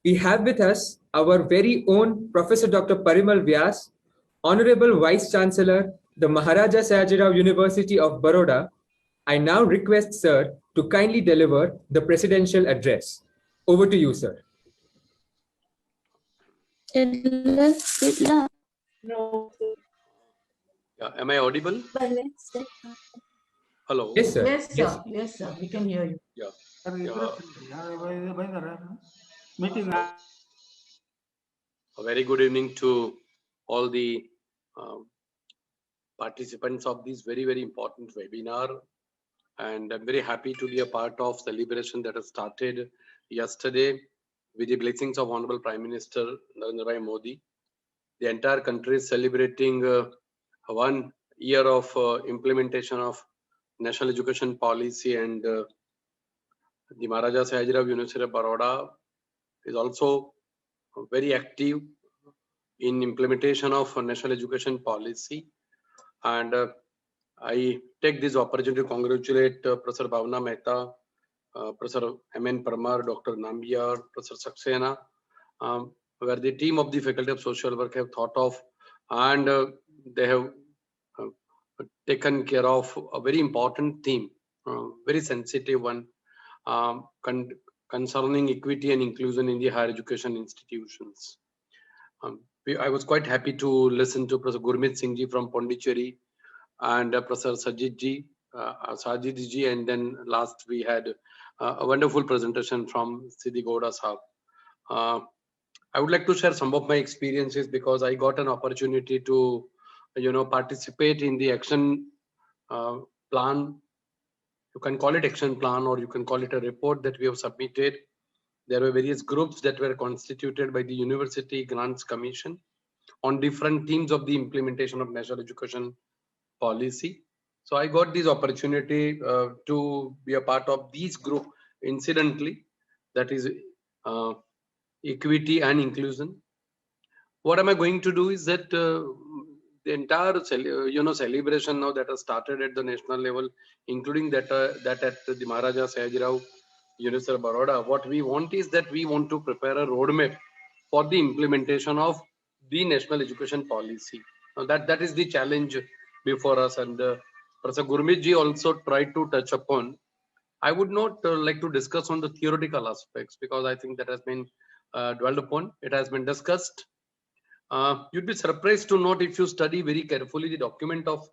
We have with us our very own Professor Dr. Parimal Vyas, Honorable Vice-Chancellor, the Maharaja Sayajirao University of Baroda. I now request, sir, to kindly deliver the presidential address. Over to you, sir. Yeah, am I audible? Hello. Yes, sir. Yes, sir. Yes, sir. We can hear you. Yeah. Meeting. A very good evening to all the participants of this very, very important webinar. And I'm very happy to be a part of celebration that has started yesterday with the blessings of Honorable Prime Minister Narendra Bhai Modi. The entire country is celebrating 1 year of implementation of national education policy, and the Maharaja Sayajirao University of Baroda is also very active in implementation of national education policy. And I take this opportunity to congratulate Professor Bhavna Mehta, Professor M.N. Parmar, Dr. Nambiar, Professor Saxena, where the team of the Faculty of Social Work have thought of, and they have taken care of a very important theme, very sensitive one, concerning equity and inclusion in the higher education institutions. I was quite happy to listen to Professor Gurmeet Singh ji from Pondicherry and Professor Sajid ji, and then last we had a wonderful presentation from Siddhi Gowda Sahab. I would like to share some of my experiences because I got an opportunity to, participate in the action plan. You can call it action plan, or you can call it a report that we have submitted. There were various groups that were constituted by the University Grants Commission on different themes of the implementation of national education policy. So I got this opportunity to be a part of this group incidentally, that is equity and inclusion. What am I going to do is that the entire celebration now that has started at the national level, including that at the Maharaja Sayajirao University of Baroda, what we want is that we want to prepare a roadmap for the implementation of the national education policy. Now that is the challenge before us, and Professor Gurmeet ji also tried to touch upon. I would not like to discuss on the theoretical aspects because I think that has been dwelled upon. It has been discussed. You'd be surprised to note, if you study very carefully the document of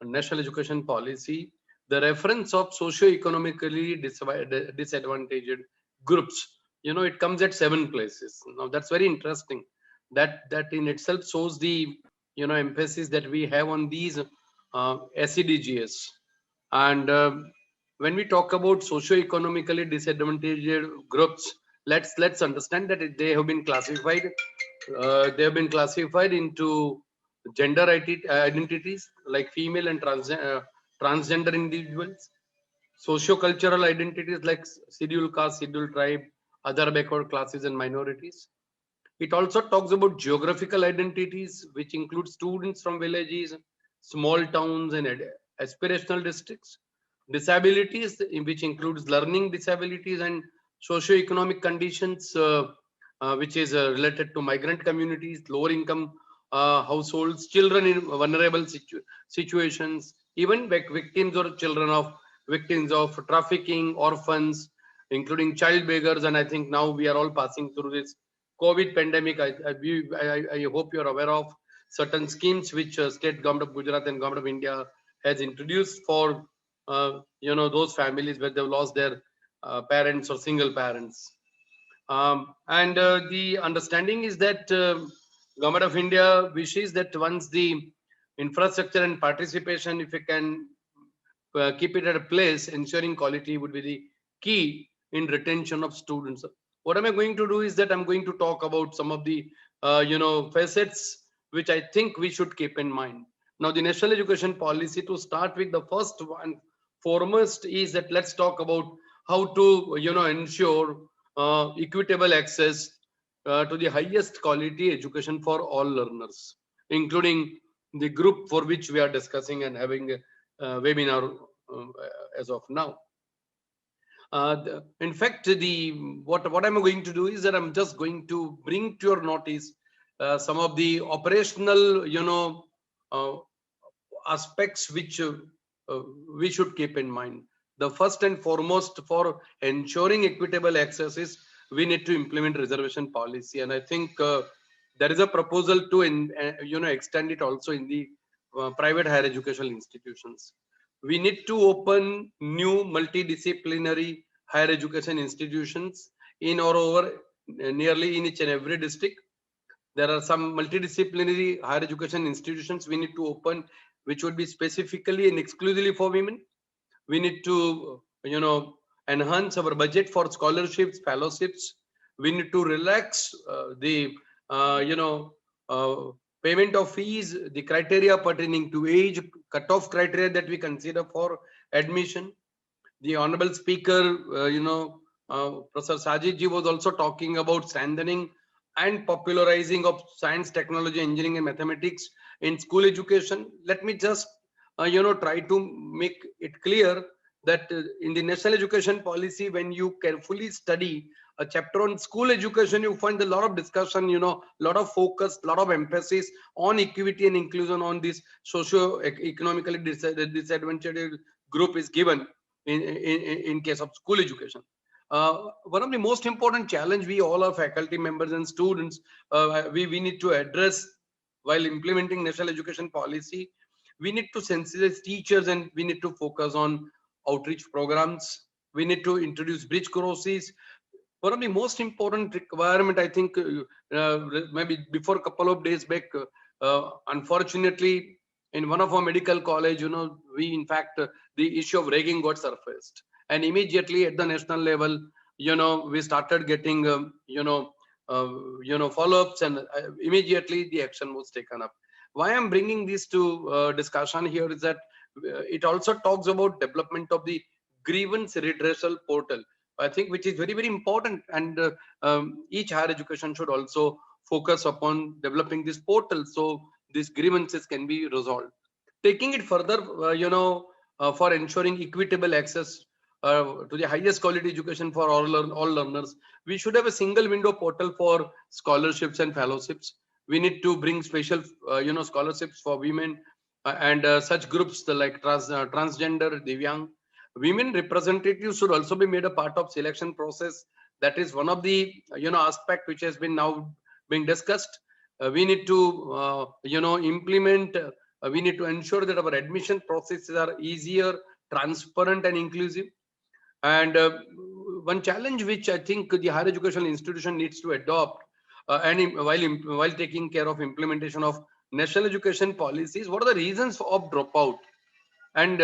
national education policy, the reference of socio-economically disadvantaged groups, it comes at 7 places. Now that's very interesting. That in itself shows the emphasis that we have on these SEDGs. And when we talk about socio-economically disadvantaged groups, let's understand that they have been classified. They have been classified into gender identities like female and transgender individuals, socio-cultural identities like scheduled caste, scheduled tribe, other backward classes and minorities. It also talks about geographical identities, which include students from villages, small towns and aspirational districts. Disabilities, which includes learning disabilities and socio-economic conditions, which is related to migrant communities, lower income households, children in vulnerable situations, even victims or children of victims of trafficking, orphans, including child beggars. And I think now we are all passing through this COVID pandemic. I hope you're aware of certain schemes which state government of Gujarat and government of India has introduced for those families where they've lost their parents or single parents. And the understanding is that government of India wishes that once the infrastructure and participation, if we can keep it at a place, ensuring quality would be the key in retention of students. What am I going to do is that I'm going to talk about some of the facets which I think we should keep in mind. Now, the national education policy, to start with, the first one foremost is that let's talk about how to ensure equitable access to the highest quality education for all learners, including the group for which we are discussing and having a webinar as of now. In fact, what I'm going to do is that I'm just going to bring to your notice some of the operational aspects which we should keep in mind. The first and foremost, for ensuring equitable access, is we need to implement reservation policy, and I think there is a proposal to extend it also in the private higher educational institutions. We need to open new multidisciplinary higher education institutions in or over nearly in each and every district. There are some multidisciplinary higher education institutions we need to open, which would be specifically and exclusively for women. We need to, enhance our budget for scholarships, fellowships. We need to relax the, payment of fees, the criteria pertaining to age, cutoff criteria that we consider for admission. The Honorable Speaker, Professor Sajid was also talking about strengthening and popularizing of science, technology, engineering, and mathematics in school education. Let me just, try to make it clear that in the national education policy, when you carefully study a chapter on school education, you find a lot of discussion, a lot of focus, a lot of emphasis on equity and inclusion on this socio-economically disadvantaged group is given in case of school education. One of the most important challenge we all are faculty members and students, we need to address while implementing national education policy. We need to sensitize teachers and we need to focus on outreach programs. We need to introduce bridge courses. One of the most important requirement, I think, maybe before a couple of days back, unfortunately, in one of our medical college, we in fact, the issue of ragging got surfaced. And immediately at the national level, we started getting, follow-ups, and immediately the action was taken up. Why I'm bringing this to discussion here is that it also talks about development of the grievance redressal portal, I think, which is very, very important. And each higher education should also focus upon developing this portal so these grievances can be resolved. Taking it further, for ensuring equitable access to the highest quality education for all learners, we should have a single window portal for scholarships and fellowships. We need to bring special, scholarships for women and such groups like transgender, Divyang. Women representatives should also be made a part of selection process. That is one of the, aspect which has been now being discussed. We need to, implement. We need to ensure that our admission processes are easier, transparent, and inclusive. And one challenge which I think the higher educational institution needs to adopt, while taking care of implementation of national education policies, what are the reasons of dropout, and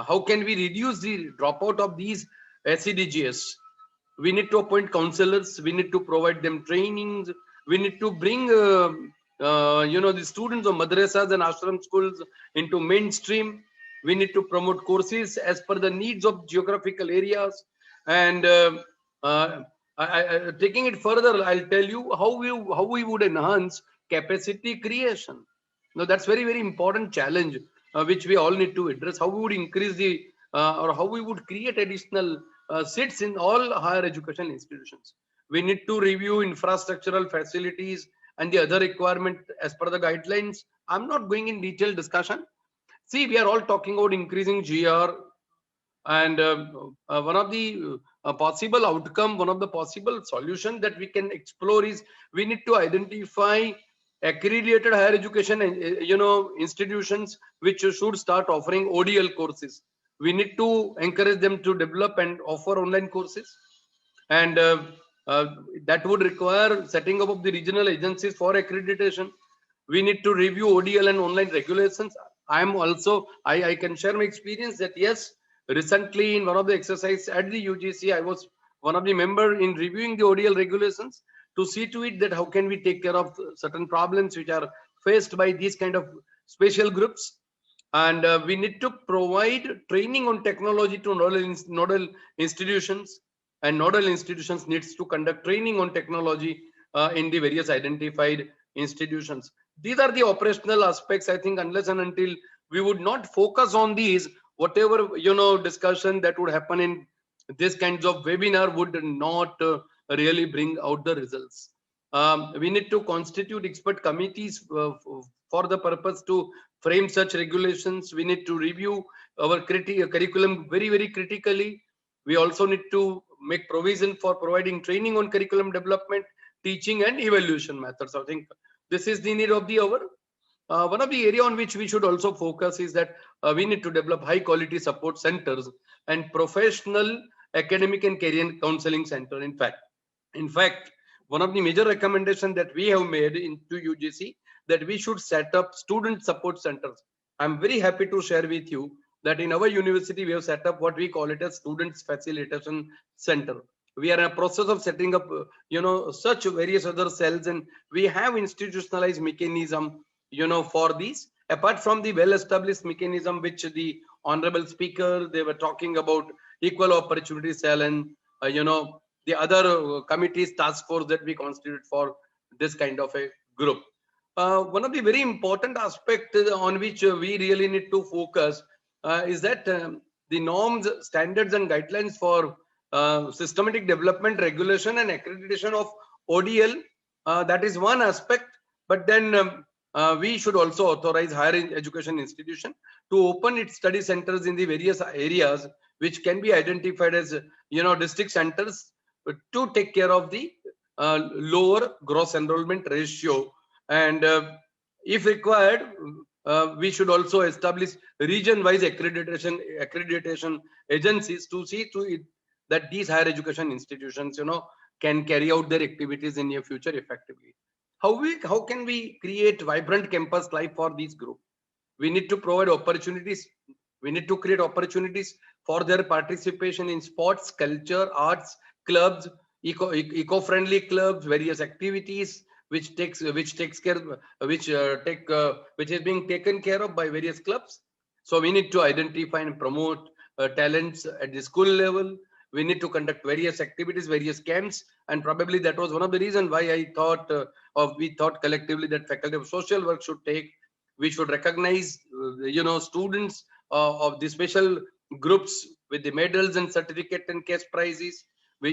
how can we reduce the dropout of these SEDGs? We need to appoint counselors. We need to provide them trainings. We need to bring, the students of madrasas and ashram schools into mainstream. We need to promote courses as per the needs of geographical areas. And taking it further, I'll tell you how we would enhance capacity creation. Now, that's very, very important challenge which we all need to address. How we would increase the or how we would create additional seats in all higher education institutions. We need to review infrastructural facilities and the other requirement as per the guidelines. I'm not going in detailed discussion. See, we are all talking about increasing GR, and one of the possible outcome, one of the possible solution that we can explore is we need to identify accredited higher education, institutions which should start offering ODL courses. We need to encourage them to develop and offer online courses, and that would require setting up of the regional agencies for accreditation. We need to review ODL and online regulations. I can share my experience that yes, recently in one of the exercises at the UGC, I was one of the members in reviewing the ODL regulations to see to it that how can we take care of certain problems which are faced by these kind of special groups. And we need to provide training on technology to nodal institutions, and nodal institutions needs to conduct training on technology in the various identified institutions. These are the operational aspects. I think unless and until we would not focus on these, whatever discussion that would happen in this kinds of webinar would not really bring out the results. We need to constitute expert committees for the purpose to frame such regulations. We need to review our curriculum very, very critically. We also need to make provision for providing training on curriculum development, teaching, and evaluation methods. I think this is the need of the hour. One of the area on which we should also focus is that we need to develop high quality support centers and professional academic and career counseling center. In fact, one of the major recommendations that we have made into UGC that we should set up student support centers. I'm very happy to share with you that in our university we have set up what we call it as Students Facilitation Center. We are in a process of setting up, such various other cells, and we have institutionalized mechanism, for these. Apart from the well-established mechanism, which the honorable speaker, they were talking about equal opportunity cell and, the other committees, task force that we constitute for this kind of a group. One of the very important aspects on which we really need to focus is that the norms, standards and guidelines for systematic development, regulation and accreditation of ODL, that is one aspect. But then we should also authorize higher education institution to open its study centers in the various areas which can be identified as district centers to take care of the lower gross enrollment ratio. And if required, we should also establish region-wise accreditation agencies to see to it that these higher education institutions, can carry out their activities in near future effectively. How can we create vibrant campus life for this group? We need to provide opportunities. We need to create opportunities for their participation in sports, culture, arts, clubs, eco-friendly clubs, various activities, which is being taken care of by various clubs. So we need to identify and promote talents at the school level. We need to conduct various activities, various camps, and probably that was one of the reasons why I thought we thought collectively that Faculty of Social Work should take. We should recognize, students of the special groups with the medals and certificate and cash prizes.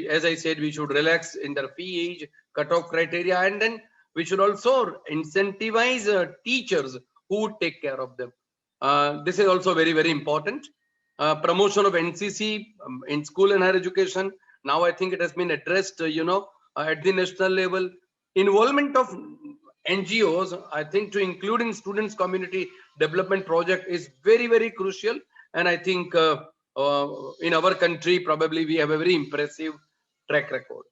As I said, we should relax in their fee age cutoff criteria, and then we should also incentivize teachers who take care of them. This is also very, very important. Promotion of NCC in school and higher education. Now I think it has been addressed, at the national level. Involvement of NGOs, I think, to include in students' community development project is very, very crucial. And I think in our country, probably we have a very impressive track record.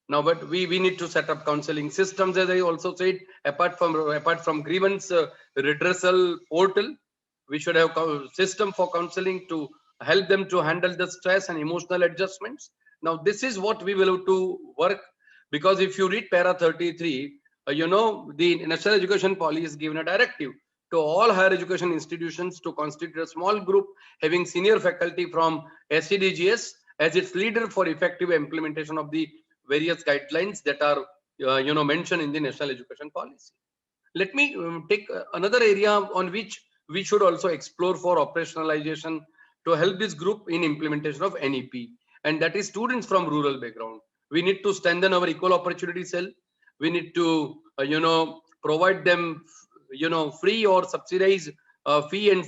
Now, but we need to set up counseling systems, as I also said, apart from grievance redressal portal. We should have a system for counseling to help them to handle the stress and emotional adjustments. Now, this is what we will have to work, because if you read para 33, the National Education Policy is given a directive to all higher education institutions to constitute a small group having senior faculty from SCDGS as its leader for effective implementation of the various guidelines that are mentioned in the National Education Policy. Let me take another area on which we should also explore for operationalization to help this group in implementation of NEP, and that is students from rural background. We need to strengthen our equal opportunity cell. We need to provide them free or subsidized fee and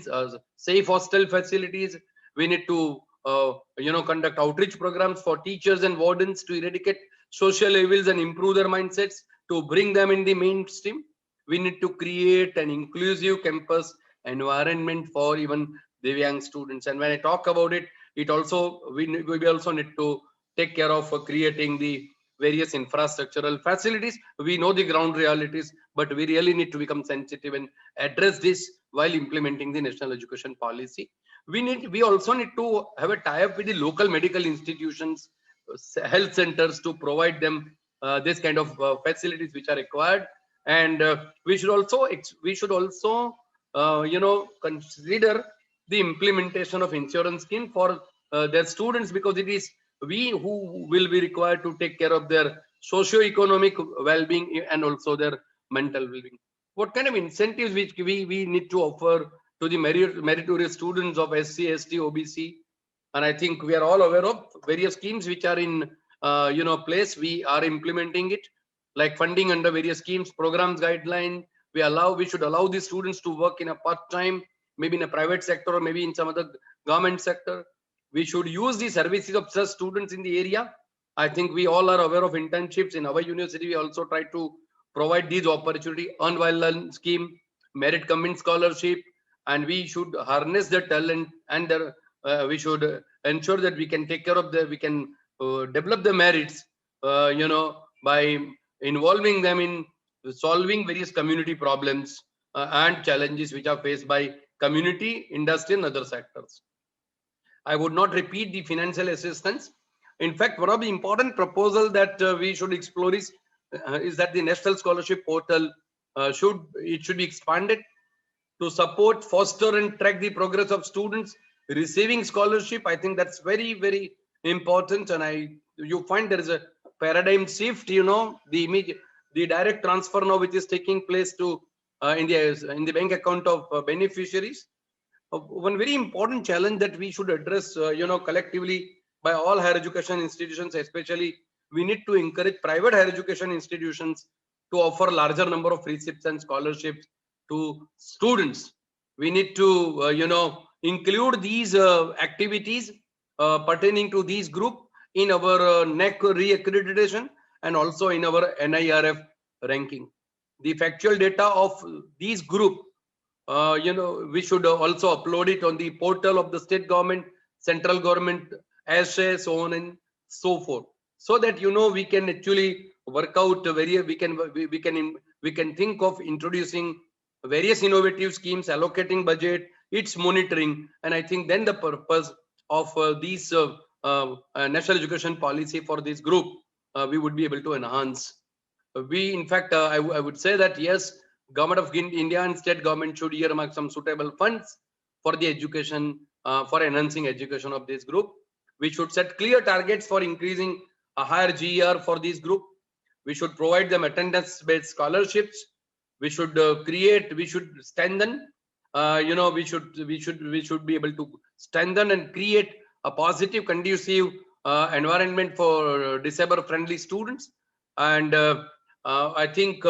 safe hostel facilities. We need to conduct outreach programs for teachers and wardens to eradicate social evils and improve their mindsets to bring them in the mainstream. We need to create an inclusive campus environment for even the young students. And when I talk about it, we also need to take care of creating the various infrastructural facilities. We know the ground realities, but we really need to become sensitive and address this while implementing the National Education Policy. We also need to have a tie-up with the local medical institutions, health centers, to provide them this kind of facilities which are required. And we should also consider the implementation of insurance scheme for their students, because it is we who will be required to take care of their socio-economic well-being and also their mental well-being. What kind of incentives which we need to offer to the meritorious students of SC, ST, OBC? And I think we are all aware of various schemes which are in place. We are implementing it, like funding under various schemes, programs, guidelines. We should allow these students to work in a part-time, maybe in a private sector or maybe in some other government sector. We should use the services of such students in the area. I think we all are aware of internships in our university. We also try to provide these opportunity, earn while learn scheme, merit come in scholarship, and we should harness the talent, and we should ensure that we can take care of we can develop the merits, by involving them in solving various community problems and challenges which are faced by community, industry, and other sectors. I would not repeat the financial assistance. In fact, one of the important proposals that we should explore is that the National Scholarship Portal should be expanded to support, foster, and track the progress of students receiving scholarship. I think that's very, very important, and you find there is a paradigm shift. The direct transfer now which is taking place to in the bank account of beneficiaries. One very important challenge that we should address, collectively by all higher education institutions, especially we need to encourage private higher education institutions to offer larger number of receipts and scholarships to students. We need to, include these activities pertaining to these group in our NEC re-accreditation and also in our NIRF ranking. The factual data of these group, we should also upload it on the portal of the state government, central government, so on and so forth, so that we can actually work out we can think of introducing various innovative schemes, allocating budget, its monitoring, and I think then the purpose of these national education policy for this group we would be able to enhance. In fact, I would say that yes, Government of India and state government should earmark some suitable funds for the education, for enhancing education of this group. We should set clear targets for increasing a higher GER for this group. We should provide them attendance-based scholarships. We should we should strengthen, we should be able to strengthen and create a positive, conducive environment for disabled-friendly students. And I think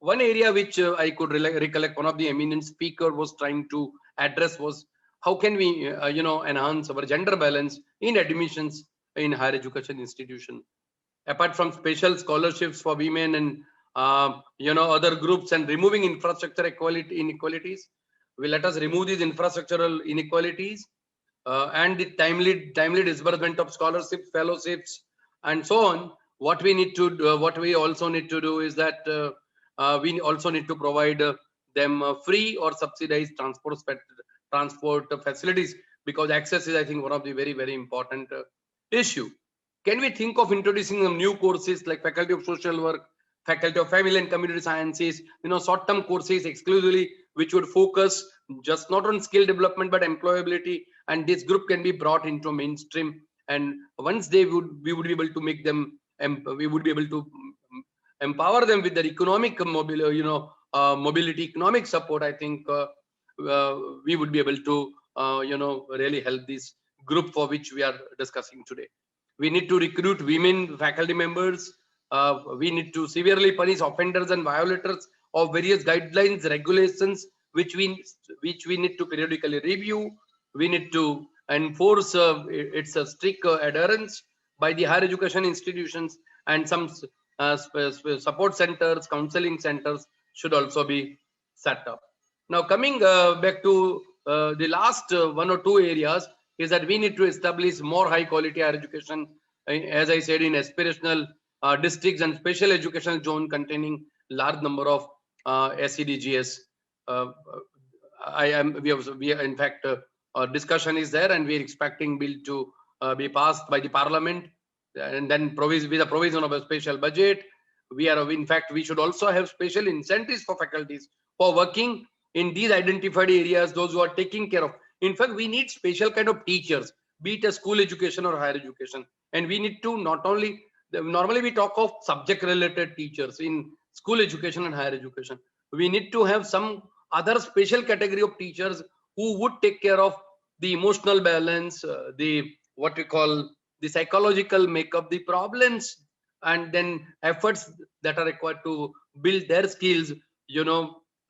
one area which I could recollect one of the eminent speaker was trying to address was how can we, enhance our gender balance in admissions in higher education institution. Apart from special scholarships for women and other groups and removing infrastructure inequalities, let us remove these infrastructural inequalities and the timely disbursement of scholarships, fellowships, and so on. What we need to do, what we also need to do is that we also need to provide them free or subsidized transport facilities, because access is, I think, one of the very, very important issue. Can we think of introducing some new courses like Faculty of Social Work, Faculty of Family and Community Sciences, short-term courses exclusively, which would focus just not on skill development but employability, and this group can be brought into mainstream. And once we would be able to make them, we would be able to empower them with their economic mobility, economic support. I think we would be able to really help this group for which we are discussing today. We need to recruit women faculty members. We need to severely punish offenders and violators of various guidelines, regulations, which we need to periodically review. We need to enforce its strict adherence by the higher education institutions, and some support centers, counseling centers should also be set up. Now, coming back to the last one or two areas, is that we need to establish more high quality higher education, as I said, in aspirational districts and special educational zone containing large number of SEDGs. In fact, discussion is there, and we are expecting bill to be passed by the Parliament, and then with the provision of a special budget. In fact, we should also have special incentives for faculties for working in these identified areas, those who are taking care of. In fact, we need special kind of teachers, be it a school education or higher education. And we need to not only, normally we talk of subject related teachers in school education and higher education. We need to have some other special category of teachers who would take care of the emotional balance, what we call the psychological makeup, the problems, and then efforts that are required to build their skills,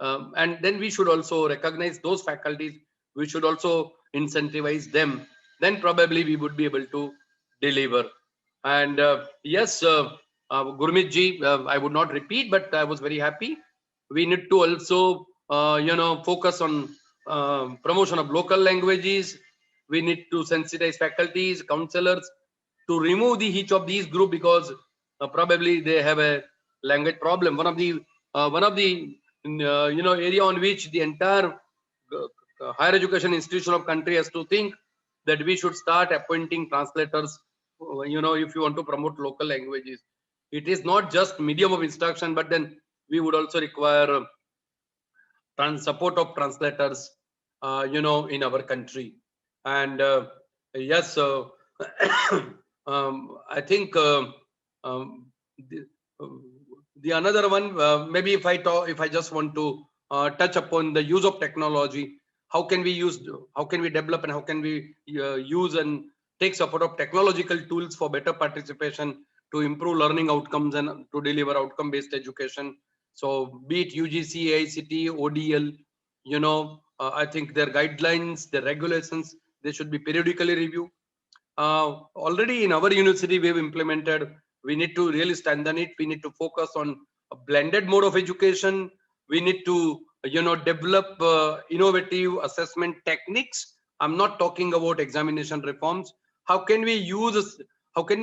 and then we should also recognize those faculties. We should also incentivize them. Then probably we would be able to deliver. And yes, Gurmeet ji, I would not repeat, but I was very happy. We need to also focus on promotion of local languages. We need to sensitize faculties, counselors to remove each of these group, because probably they have a language problem. One of the area on which the entire higher education institution of country has to think that we should start appointing translators. If you want to promote local languages, it is not just medium of instruction, but then we would also require support of translators, in our country. And yes, I think the another one, maybe if I just want to touch upon the use of technology, how can we develop, and how can we use and take support of technological tools for better participation to improve learning outcomes and to deliver outcome-based education. So be it UGC, AICT, ODL, I think their guidelines, their regulations, they should be periodically reviewed. Already in our university, we have implemented. We need to really stand on it. We need to focus on a blended mode of education. We need to, develop innovative assessment techniques. I'm not talking about examination reforms. How can we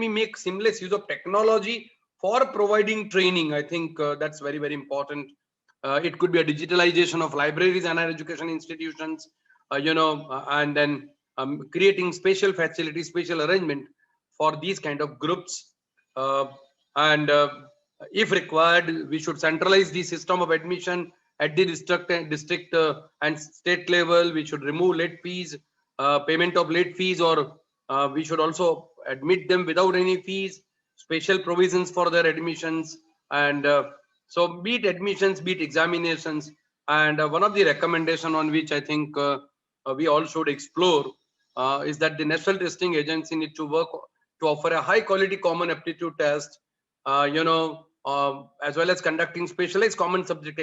make seamless use of technology for providing training? I think that's very, very important. It could be a digitalization of libraries and higher education institutions, and then creating special facilities, special arrangement for these kind of groups. And if required, we should centralize the system of admission at the district and state level. We should remove late fees, payment of late fees, or we should also admit them without any fees, special provisions for their admissions. And so be it admissions, be it examinations. And one of the recommendation on which I think we all should explore is that the National Testing Agency need to work to offer a high quality common aptitude test, as well as conducting specialized common subject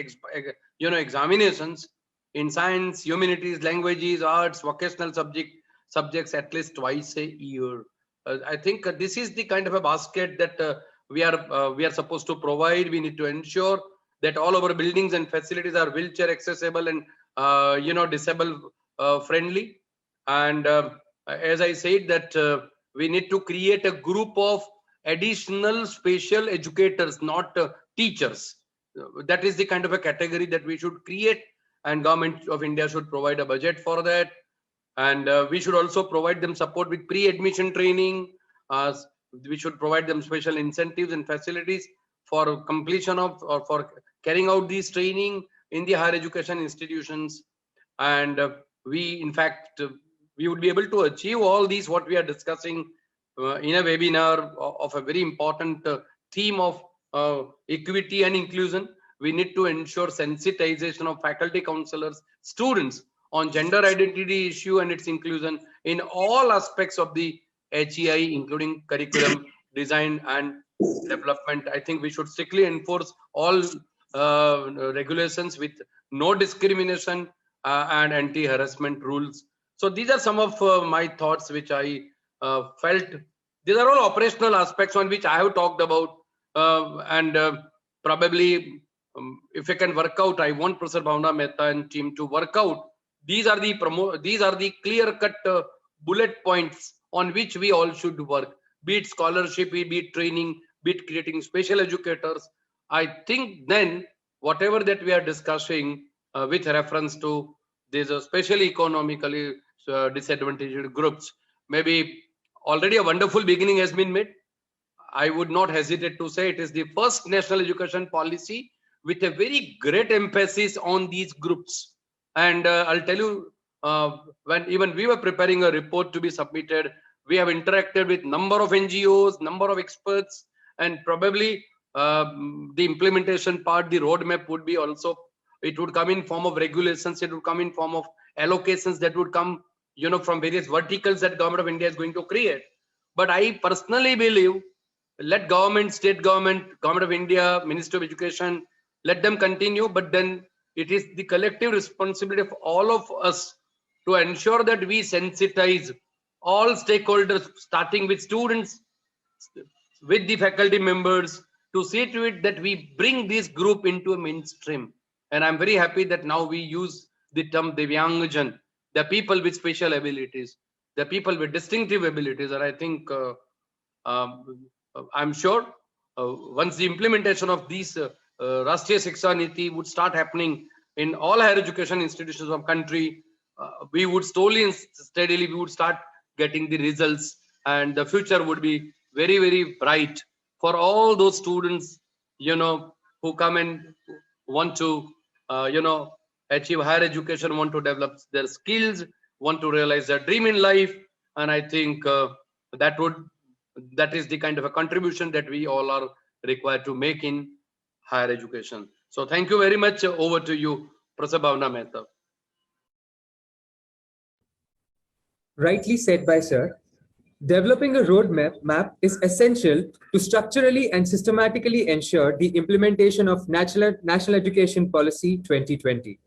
examinations in science, humanities, languages, arts, vocational subjects at least twice a year. I think this is the kind of a basket that we are supposed to provide. We need to ensure that all our buildings and facilities are wheelchair accessible and disabled friendly. And as I said, that we need to create a group of additional special educators, not teachers. That is the kind of a category that we should create, and Government of India should provide a budget for that. And we should also provide them support with pre-admission training. We should provide them special incentives and facilities for completion of or for carrying out these training in the higher education institutions. And we would be able to achieve all these what we are discussing in a webinar of a very important theme of equity and inclusion. We need to ensure sensitization of faculty, counselors, students on gender identity issue and its inclusion in all aspects of the HEI, including curriculum design and development. I think we should strictly enforce all regulations with no discrimination and anti-harassment rules. So these are some of my thoughts which I felt. These are all operational aspects on which I have talked about, and probably if I can work out, I want Professor Bhavna Mehta and team to work out. These are the clear-cut bullet points on which we all should work. Be it scholarship, be it training, be it creating special educators. I think then whatever that we are discussing with reference to these especially economically disadvantaged groups, maybe already a wonderful beginning has been made. I would not hesitate to say it is the first national education policy with a very great emphasis on these groups. And I'll tell you, when even we were preparing a report to be submitted, we have interacted with number of NGOs, number of experts, and probably the implementation part, the roadmap would be also, it would come in form of regulations, it would come in form of allocations that would come, from various verticals that Government of India is going to create. But I personally believe, let government, state government, Government of India, Ministry of Education, let them continue, but then it is the collective responsibility of all of us to ensure that we sensitize all stakeholders, starting with students, with the faculty members, to see to it that we bring this group into a mainstream. And I'm very happy that now we use the term Divyangjan, the people with special abilities, the people with distinctive abilities. And I think I'm sure once the implementation of these Rashtriya Shiksha Niti would start happening in all higher education institutions of country, we would slowly and steadily we would start getting the results, and the future would be very, very bright for all those students, you know, who come and want to, you know, achieve higher education, want to develop their skills, want to realize their dream in life. And I think that is the kind of a contribution that we all are required to make in higher education. So thank you very much. Over to you, Professor Bhavna Mehta. Rightly said by Sir. Developing a roadmap is essential to structurally and systematically ensure the implementation of National Education Policy 2020.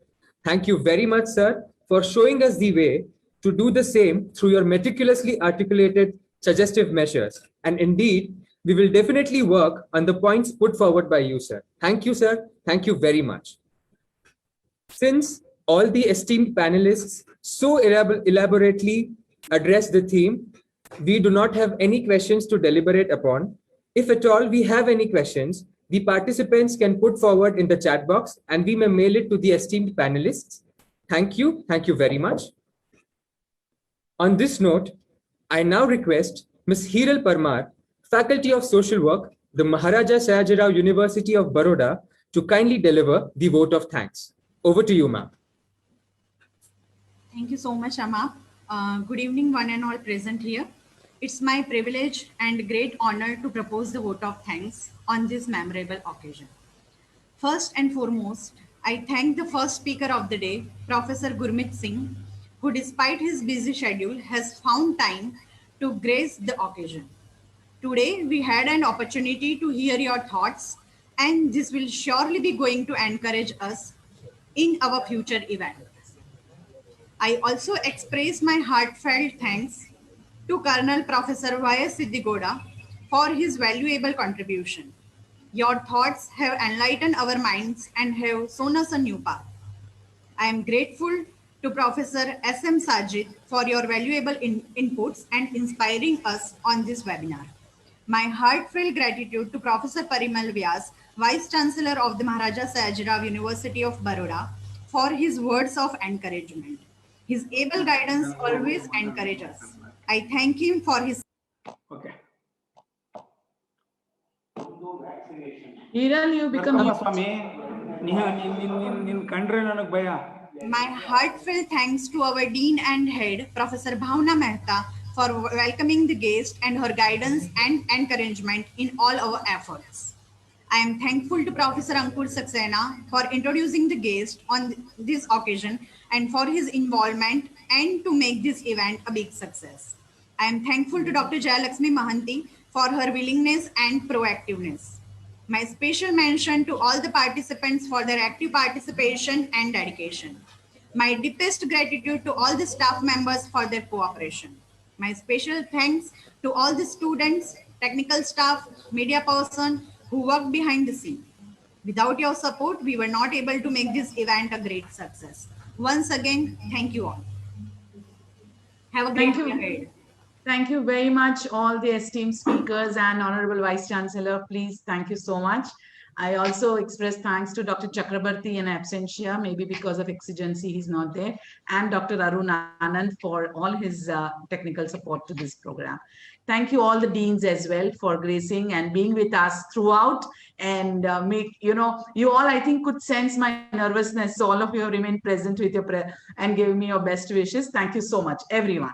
Thank you very much, Sir, for showing us the way to do the same through your meticulously articulated suggestive measures. And indeed, we will definitely work on the points put forward by you, Sir. Thank you, Sir. Thank you very much. Since all the esteemed panelists so elaborately addressed the theme, we do not have any questions to deliberate upon. If at all we have any questions, the participants can put forward in the chat box and we may mail it to the esteemed panelists. Thank you. Thank you very much. On this note, I now request Ms. Hiral Parmar, Faculty of Social Work, the Maharaja Sayajirao University of Baroda, to kindly deliver the vote of thanks. Over to you, ma'am. Thank you so much, Amma. Good evening, one and all present here. It's my privilege and great honor to propose the vote of thanks on this memorable occasion. First and foremost, I thank the first speaker of the day, Professor Gurmeet Singh, who despite his busy schedule has found time to grace the occasion. Today, we had an opportunity to hear your thoughts, and this will surely be going to encourage us in our future events. I also express my heartfelt thanks to Colonel Professor Vyas for his valuable contribution. Your thoughts have enlightened our minds and have shown us a new path. I am grateful to Professor S.M. Sajid for your valuable inputs and inspiring us on this webinar. My heartfelt gratitude to Professor Parimal Vyas, Vice-Chancellor of the Maharaja Sayajirao University of Baroda, for his words of encouragement. His able guidance always encourages us. I thank him for his... Okay. Hiral, you become... My heartfelt thanks to our Dean and Head, Professor Bhavna Mehta, for welcoming the guest and her guidance and encouragement in all our efforts. I am thankful to Professor Ankur Saxena for introducing the guest on this occasion and for his involvement and to make this event a big success. I am thankful to Dr. Jayalakshmi Mahanti for her willingness and proactiveness. My special mention to all the participants for their active participation and dedication. My deepest gratitude to all the staff members for their cooperation. My special thanks to all the students, technical staff, media person who worked behind the scene. Without your support, we were not able to make this event a great success. Once again, thank you all. Have a great day ahead. Thank you very much, all the esteemed speakers and Honorable Vice-Chancellor. Please, thank you so much. I also express thanks to Dr. Chakrabarti in absentia, maybe because of exigency, he's not there, and Dr. Arun Anand for all his technical support to this program. Thank you all the deans as well for gracing and being with us throughout, and you all, I think, could sense my nervousness. So all of you have remained present with your and giving me your best wishes. Thank you so much, everyone.